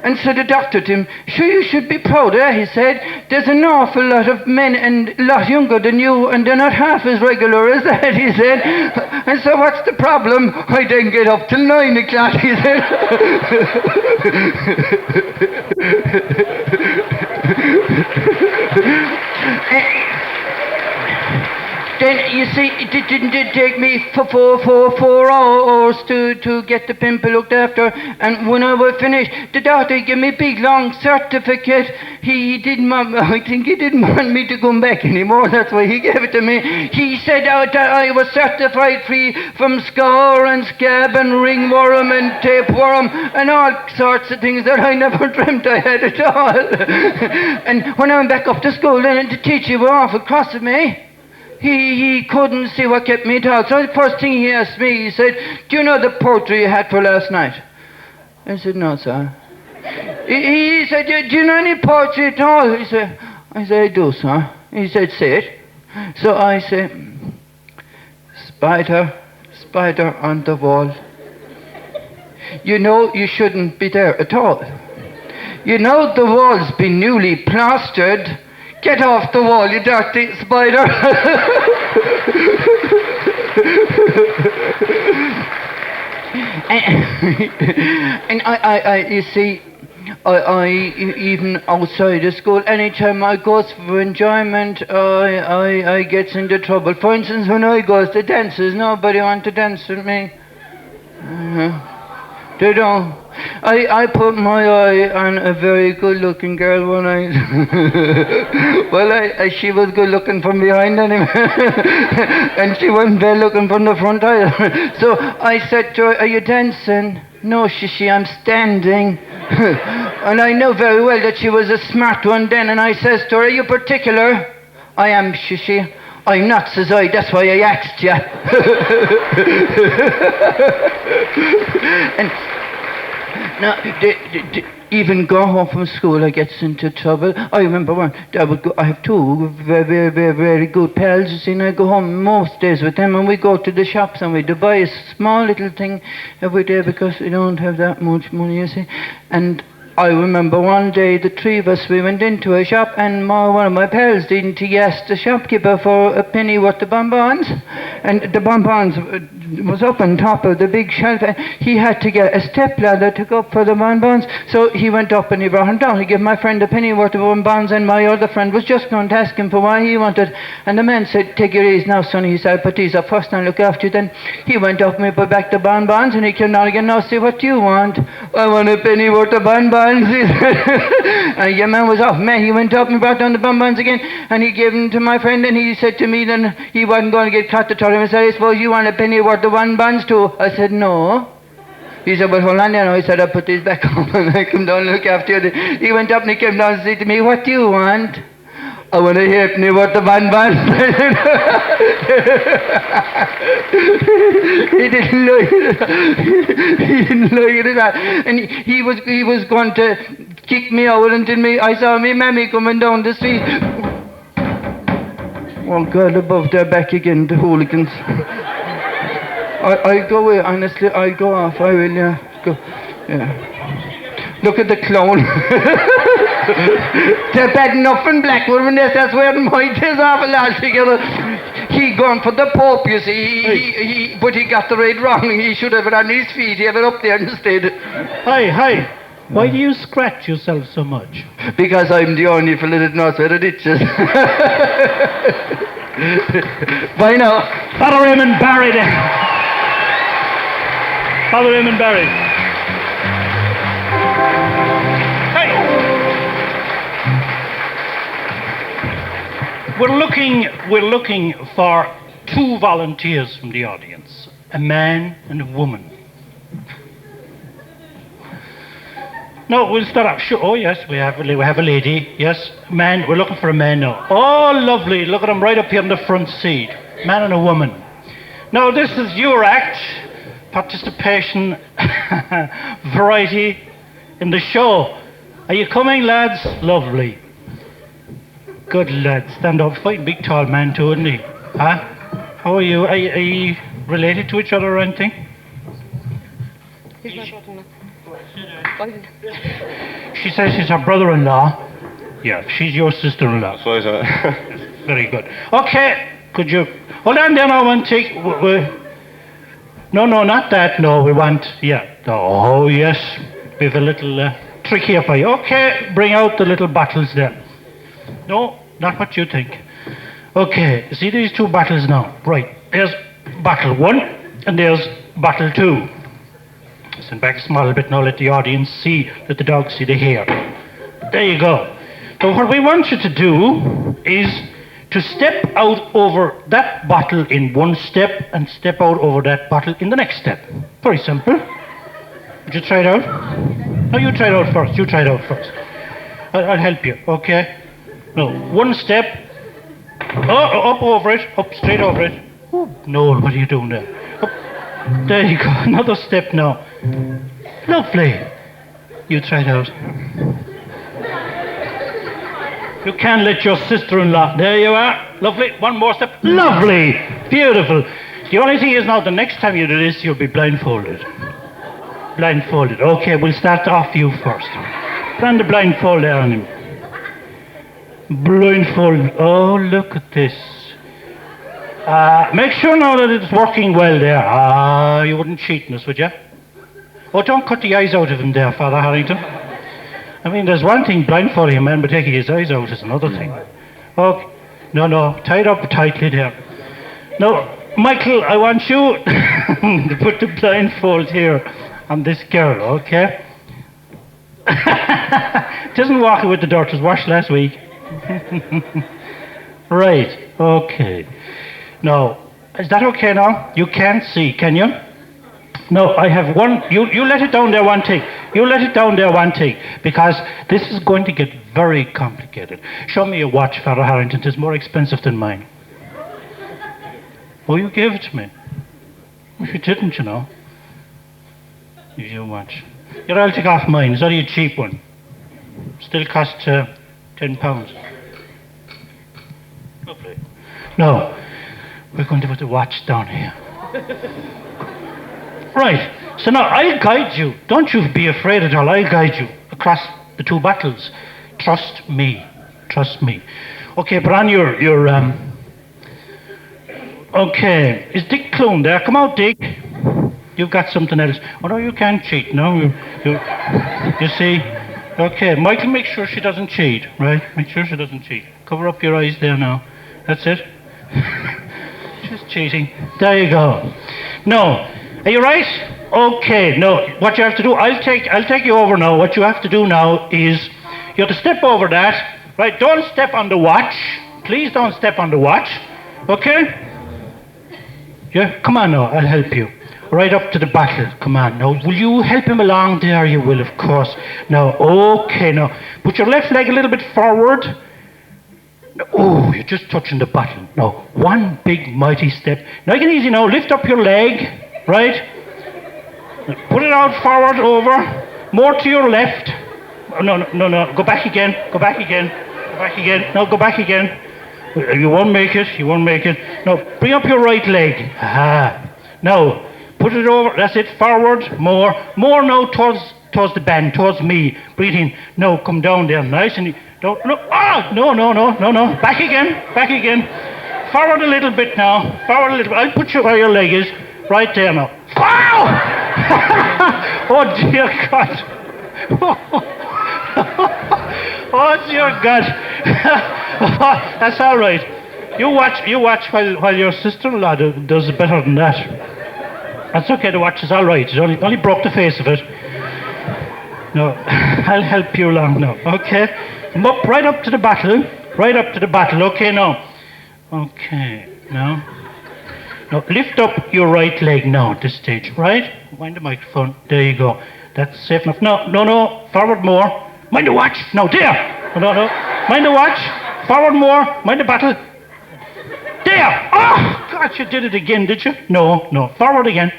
And so the doctor to him, sure you should be proud of that, he said. There's an awful lot of men and a lot younger than you, and they're not half as regular as that, he said. And so what's the problem? I then get up till 9 o'clock, he said. Then you see, it didn't take me for 4 hours to get the pimple looked after. And when I was finished, the doctor gave me a big long certificate. He didn't want, I think he didn't want me to come back anymore. That's why he gave it to me. He said that I was certified free from scar and scab and ringworm and tapeworm and all sorts of things that I never dreamt I had at all. And when I went back up to school, then the teacher was awful cross with me. He couldn't see what kept me at all. So the first thing he asked me, he said, "Do you know the poetry you had for last night?" I said, "No, sir." He said, "Do you know any poetry at all?" I said, "I do, sir." He said, "Say it." So I said, "Spider, spider on the wall. You know you shouldn't be there at all. You know the wall's been newly plastered. Get off the wall, you dirty spider." And I you see, I even outside of school, anytime I goes for enjoyment, I gets into trouble. For instance, when I goes to dances, nobody want to dance with me. They don't. I put my eye on a very good-looking girl one night. Well, she was good-looking from behind anyway, and she wasn't bad-looking from the front either. So I said to her, "Are you dancing?" "No, she, I'm standing." And I know very well that she was a smart one then, and I says to her, "Are you particular?" "I am, she. "I'm not," says I, "that's why I asked you." And now, even go home from school, I gets into trouble. I remember one, I have two very good pals, you see, and I go home most days with them, and we go to the shops and we buy a small little thing every day because we don't have that much money, you see. And I remember one day, the three of us, we went into a shop, and one of my pals didn't. He asked the shopkeeper for a penny worth of bonbons, and the bonbons was up on top of the big shelf, and he had to get a step ladder to go up for the bonbons. So he went up and he brought him down. He gave my friend a penny worth of bonbons, and my other friend was just going to ask him for what he wanted. And the man said, "Take your ease now, sonny." He said, "I'll put these up first and look after you." Then he went up and he put back the bonbons, and he came down again. "Now, see, what do you want?" "I want a penny worth of bonbons." And your man was off. Man, he went up and brought down the bonbons again, and he gave them to my friend, and he said to me then he wasn't going to get caught. To tell him, he said, "I suppose you want a penny worth of bonbons too?" I said, "No." He said, "Well, hold on there now." He said, "I'll put these back on and I come down and look after you." He went up and he came down and said to me, "What do you want?" "I want a halfpenny worth of bonbons." He didn't like it. He didn't like it at all. And he was going to kick me out until I saw me mammy coming down the street. Oh God above, they're back again, the hooligans. I go away, honestly, I go off, I will, yeah. Go. Yeah. Look at the clown. They're bad enough in Blackwood when that's where my days off last together. He gone for the Pope, you see, but he got the rate wrong. He should have it on his feet, he had it up there instead. Hi. Why do you scratch yourself so much? Because I'm the only fella that knows where the ditch is. Why now? Father Raymond Barry then. Father Raymond Barry. Hey! We're looking for two volunteers from the audience. A man and a woman. No, we'll start off. Sure. Oh, yes, we have a lady. Yes, man. We're looking for a man now. Oh, lovely. Look at him right up here in the front seat. Man and a woman. Now, this is your act. Participation, variety in the show. Are you coming, lads? Lovely. Good lads. Stand up. Fighting big tall man too, isn't he? Huh? How are you? Are you related to each other or anything? He's my brother-in-law. She says she's her brother-in-law. Yeah, she's your sister-in-law. So is it? Yes, very good. Okay, could you hold on there now and take. No, not that. No, we want. Yeah. Oh, yes. We have a little trick here for you. Okay, bring out the little bottles there. No, not what you think. Okay, see these two battles now? Right, there's battle 1 and there's battle 2. Stand back a small bit now, let the audience see, let the dogs see the hair. There you go. So what we want you to do is to step out over that bottle in one step and step out over that bottle in the next step. Very simple. Would you try it out? No, you try it out first. You try it out first. I'll help you, okay? No, one step. Oh, up over it. Up, straight over it. Oh, Noel, what are you doing there? Up. There you go. Another step now. Lovely. You try it out. You can't let your sister-in-law. There you are. Lovely. One more step. Lovely. Beautiful. The only thing is now, the next time you do this, you'll be blindfolded. Blindfolded. Okay, we'll start off you first. Put on the blindfold there on him. Blindfold. Oh, look at this. Make sure now that it's working well there. You wouldn't cheat us, would you? Oh, don't cut the eyes out of him there, Father Harrington. I mean, there's one thing blindfolding a man, but taking his eyes out is another thing. Okay. No, tie it up tightly there. Now, Michael, I want you to put the blindfold here on this girl, okay? Doesn't walk with the dirt, was washed last week. Right, okay. Now, is that okay now? You can't see, can you? No, I have one. You let it down there one tick. You let it down there one tick, because this is going to get very complicated. Show me a watch, Father Harrington. It's more expensive than mine. Oh, you gave it to me. If you didn't, you know. Here's your watch. Here, I'll take off mine. It's only a cheap one. Still costs £10. Lovely. No, we're going to put the watch down here. Right, so now I'll guide you. Don't you be afraid at all. I'll guide you across the two battles. Trust me. Trust me. Okay, put on your okay, is Dick Clune there? Come out, Dick. You've got something else. Oh, no, you can't cheat. No, you see. Okay, Michael, make sure she doesn't cheat, right? Make sure she doesn't cheat. Cover up your eyes there now. That's it. She's cheating. There you go. No. Are you right? Okay, no, what you have to do, I'll take you over now. What you have to do now is, you have to step over that, right? Don't step on the watch. Please don't step on the watch, okay? Yeah, come on now, I'll help you. Right up to the battle, come on now. Will you help him along there? You will, of course. Now, okay, now, put your left leg a little bit forward. Oh, you're just touching the battle. Now, one big mighty step. Nice and easy now, lift up your leg. Right? Put it out forward over. More to your left. Oh, no. Go back again. Go back again. Go back again. No, go back again. You won't make it. You won't make it. No, bring up your right leg. Aha. Now, put it over. That's it. Forward. More. More now towards the band, towards me. Breathe in. No, come down there. Nice and... Don't, no. Ah! No. Back again. Back again. Forward a little bit now. Forward a little bit. I'll put you where your leg is. Right there now. Wow! Oh dear God. Oh dear God. That's all right. You watch while your sister-in-law does better than that. That's okay, the watch is all right. It only broke the face of it. No, I'll help you along now. Okay? Come up right up to the battle. Right up to the battle. Okay now. Okay, now. Now, lift up your right leg now at this stage, right? Mind the microphone. There you go. That's safe enough. No. Forward more. Mind the watch. No, there. No. Mind the watch. Forward more. Mind the battle. There. Oh, God, you did it again, did you? No. Forward again.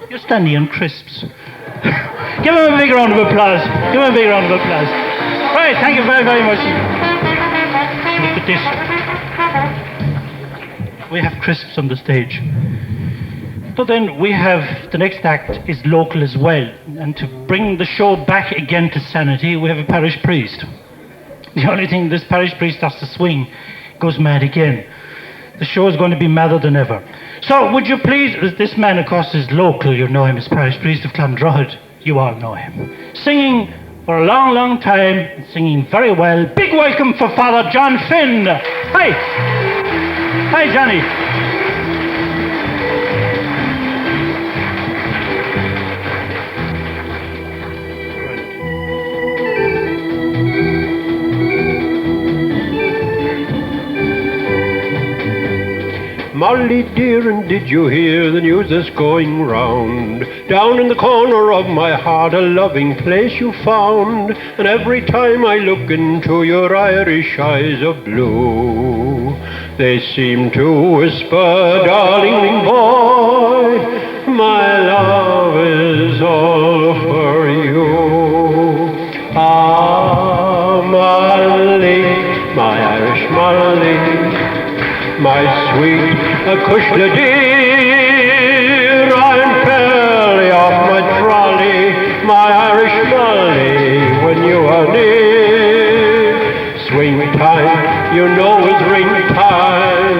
You're standing on crisps. Give him a big round of applause. Right, thank you very, very much. Look at this. We have crisps on the stage. So then we have, the next act is local as well. And to bring the show back again to sanity, we have a parish priest. The only thing this parish priest has to swing goes mad again. The show is going to be madder than ever. So would you please, this man of course is local, you know him as parish priest of Clondrohid. You all know him. Singing for a long, long time, singing very well. Big welcome for Father John Finn. Hi. Hi, Johnny. Molly dear, and did you hear the news that's going round? Down in the corner of my heart a loving place you found, and every time I look into your Irish eyes of blue, they seem to whisper, darling boy, my love is all for you. Ah, Molly, my Irish Molly, my sweet Acushla dear, I'm fairly off my trolley, my Irish Molly, when you are near. Swing time, you know is ring time.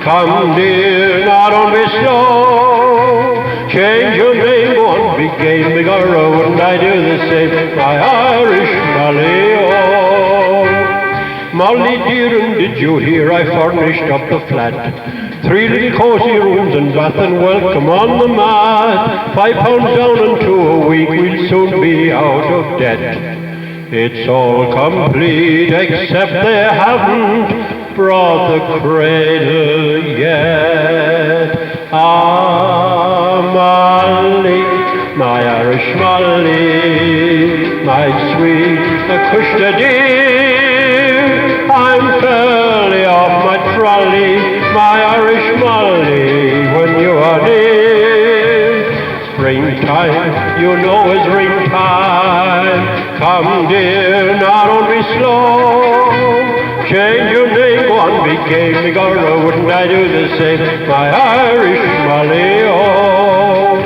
Come dear, now don't be slow. Change your name, go on, big game, big arrow, wouldn't I do the same, my Irish Molly, oh. Molly dear, and did you hear I furnished up the flat? 3 little cosy rooms and bath and welcome on the mat. £5 down and 2 a week, we'll soon be out of debt. It's all complete except they haven't brought the cradle yet. Ah, Molly, my Irish Molly, my sweet Acushla dear, I'm fairly off my trolley, my Irish Molly, when you are near. Springtime, you know is ring time. Come dear, now don't be slow. Change your name, go on, big game, big arrow, wouldn't I do the same, my Irish Molly, oh.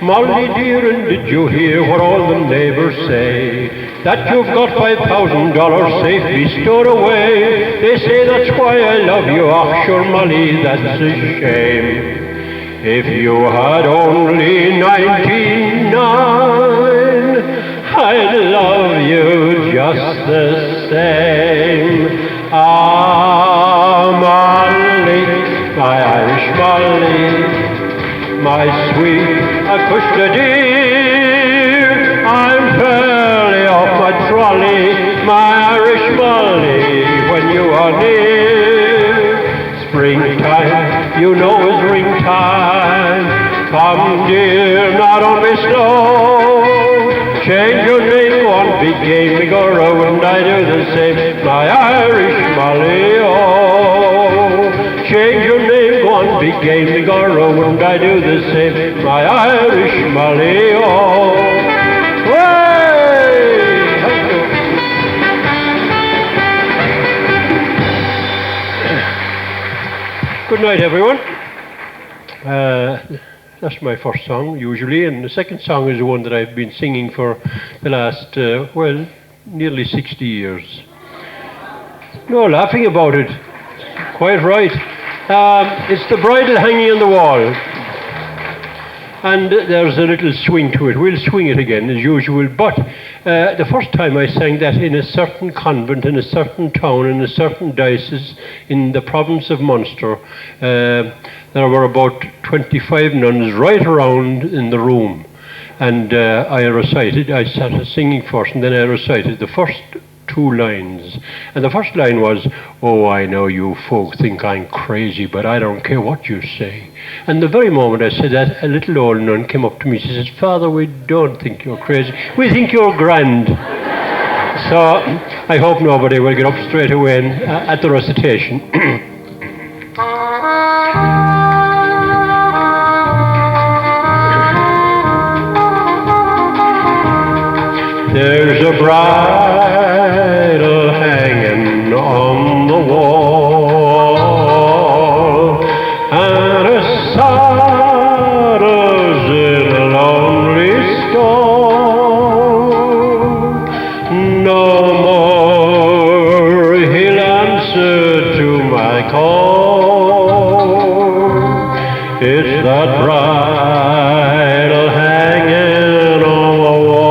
Molly dear, and did you hear what all the neighbors say? That you've got $5,000 safely stored away. They say that's why I love you, offshore Molly, that's a shame. If you had only 99, I'd love you just the same. Ah, Molly, my Irish Molly, my sweet Acushla dear, I'm fairly off my trolley, my Irish Molly, when you are near. Springtime, you know is ring time. Come dear, now don't be slow. Change your name, go on, big game, big arrow, and I do the same, my Irish Molly, oh. Change your name, go on, big game, big arrow, and I do the same, my Irish Molly, oh. Way! Thank you. Good night, everyone. That's my first song, usually, and the second song is the one that I've been singing for the last, well, nearly 60 years. No laughing about it. Quite right. It's the bridle hanging on the wall. And there's a little swing to it. We'll swing it again, as usual. But the first time I sang that in a certain convent, in a certain town, in a certain diocese in the province of Munster, there were about 25 nuns right around in the room. And I started singing first, and then I recited the first 2 lines. And the first line was, "Oh, I know you folk think I'm crazy, but I don't care what you say." And the very moment I said that, a little old nun came up to me. She says, "Father, we don't think you're crazy. We think you're grand." So I hope nobody will get up straight away at the recitation. There's a bridle hanging on the wall, and a saddle's in a lonely stall. No more he'll answer to my call. It's that bridle hanging on the wall.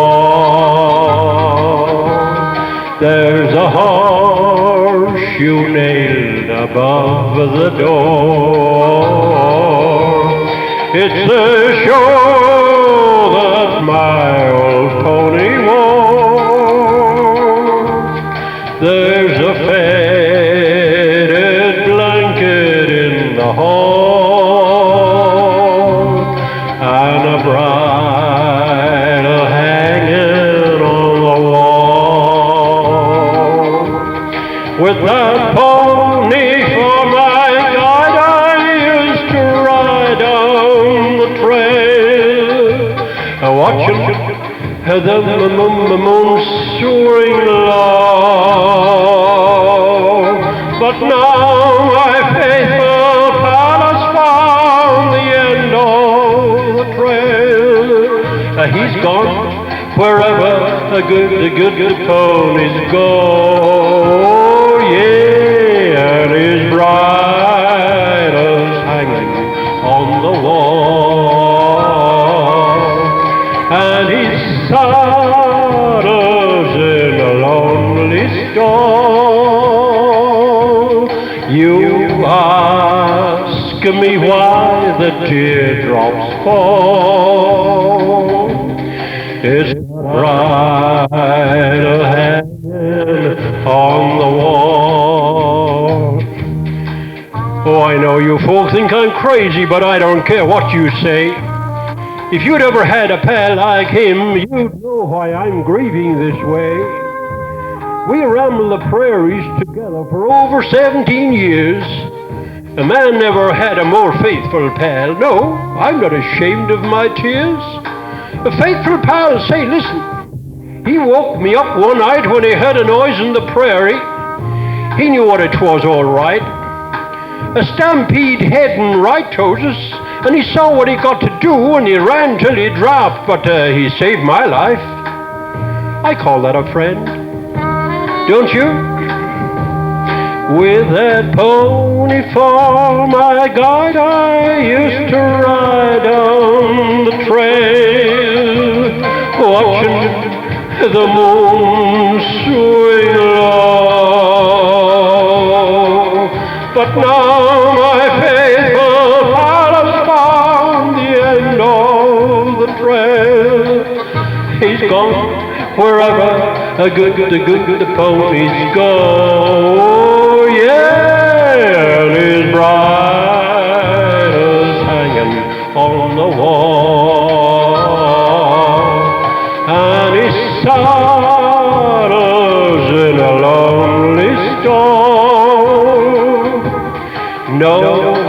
issue nailed above the door. It's a show that my old pony wore. There's a faded blanket in the hall and a bridle hanging on the wall. With that pony for my guide, I used to ride down the trail, watching the moon swing low. But now my faithful pal has found the end of the trail. He's gone wherever the good ponies go. Yeah, and his bridle's hanging on the wall, and his saddle's in a lonely stall. You ask me why the teardrops fall. It's bridle hanging on the wall. Oh, I know you folks think I'm crazy, but I don't care what you say. If you'd ever had a pal like him, you'd know why I'm grieving this way. We rambled the prairies together for over 17 years. A man never had a more faithful pal. No, I'm not ashamed of my tears. A faithful pal, say, listen. He woke me up one night when he heard a noise in the prairie. He knew what it was, all right. A stampede heading right towards us, and he saw what he got to do, and he ran till he dropped, but he saved my life. I call that a friend, don't you? With that pony for my guide, I used to ride down the trail, watching the moon swing low. But now my faithful pal has found the end of the trail. He's gone wherever the good ponies go. Yeah, and his bridle's hanging on the wall, and his saddle's in a lonely stall. No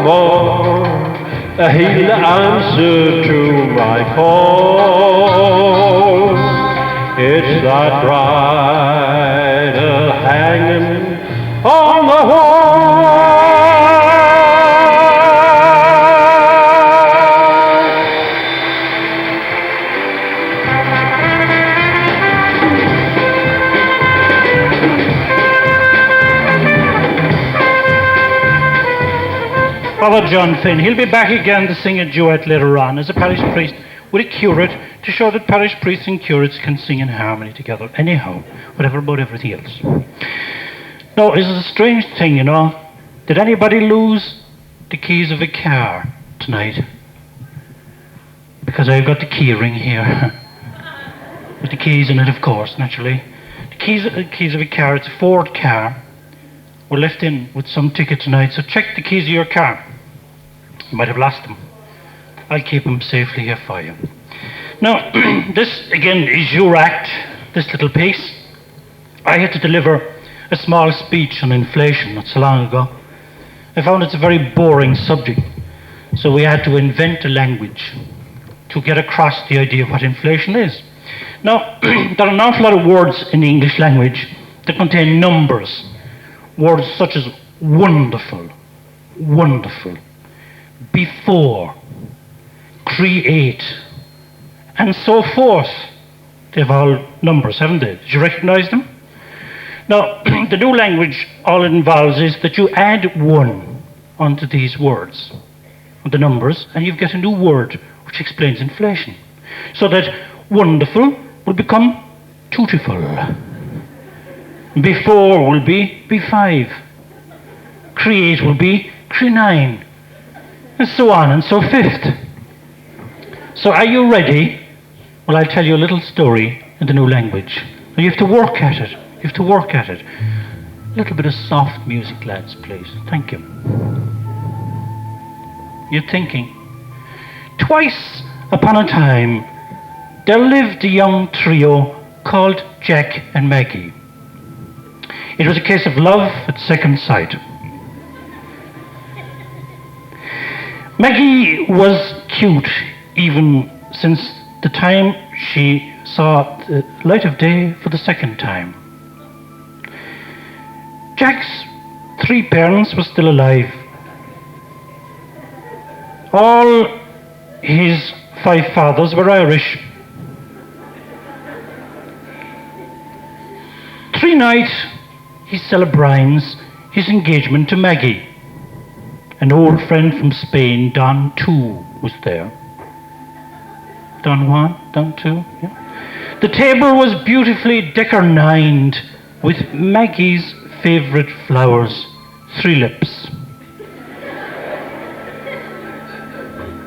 more he'll answer to my call. It's that bridle hanging on the wall. Father John Finn, he'll be back again to sing a duet later on as a parish priest with a curate to show that parish priests and curates can sing in harmony together. Anyhow, whatever about everything else. Now, it's a strange thing, you know. Did anybody lose the keys of a car tonight? Because I've got the key ring here. With the keys in it, of course, naturally. The keys of a car, it's a Ford car, were left in with some ticket tonight, so check the keys of your car. You might have lost them. I'll keep them safely here for you. Now, this, again, is your act, this little piece. I had to deliver a small speech on inflation not so long ago. I found it's a very boring subject, so we had to invent a language to get across the idea of what inflation is. Now, there are an awful lot of words in the English language that contain numbers. Words such as wonderful, wonderful, before, create, and so forth. They've all numbers, haven't they? Did you recognize them? Now, the new language, all it involves is that you add one onto these words, the numbers, and you get a new word which explains inflation. So that wonderful will become tutiful. Before will be B5. create will be crenine, and so on and so fifth. So are you ready? Well, I'll tell you a little story in the new language. Now you have to work at it. You have to work at it. A little bit of soft music, lads, please. Thank you. You're thinking. Twice upon a time, there lived a young trio called Jack and Maggie. It was a case of love at second sight. Maggie was cute even since the time she saw the light of day for the second time. Jack's 3 parents were still alive. All his 5 fathers were Irish. 3 nights he celebrates his engagement to Maggie. An old friend from Spain, Don too, was there. Don Juan? Don too? Yeah. The table was beautifully decorated with Maggie's favourite flowers, 3 lips.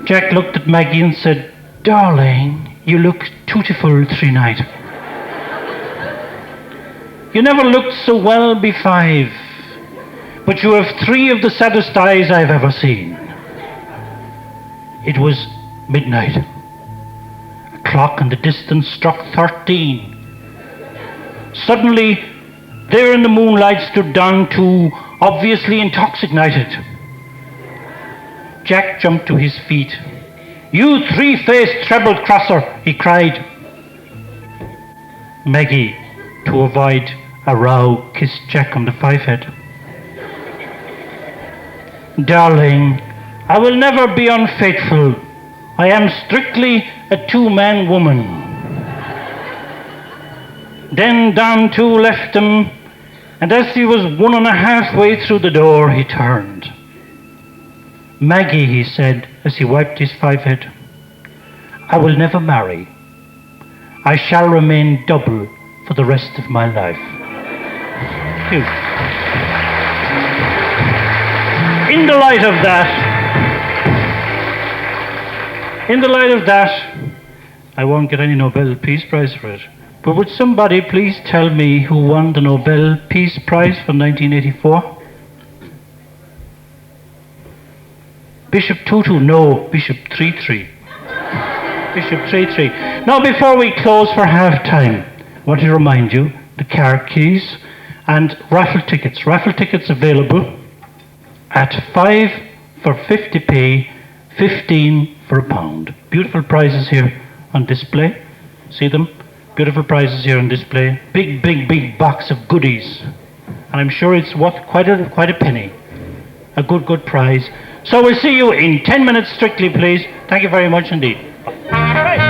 Jack looked at Maggie and said, "Darling, you look beautiful tonight. You never looked so well before, but you have 3 of the saddest eyes I've ever seen." It was midnight. A clock in the distance struck 13. Suddenly, there in the moonlight stood Don too, obviously intoxicated. Jack jumped to his feet. "You 3-faced treble-crosser," he cried. Maggie, to avoid a row, kissed Jack on the forehead. "Darling, I will never be unfaithful. I am strictly a 2-man woman." Then Don too left him, and as he was 1.5 way through the door, he turned. "Maggie," he said as he wiped his forehead, "I will never marry. I shall remain double for the rest of my life." Phew. In the light of that, I won't get any Nobel Peace Prize for it. But would somebody please tell me who won the Nobel Peace Prize for 1984? Bishop Tutu? No, Bishop 33. Bishop 33. Now, before we close for half-time, I want to remind you the car keys and raffle tickets. Raffle tickets available at 5 for 50p, 15 for £1. Beautiful prizes here on display. See them? Beautiful prizes here on display. Big, big, big box of goodies. And I'm sure it's worth quite a penny. A good prize. So we'll see you in 10 minutes strictly, please. Thank you very much indeed. Right.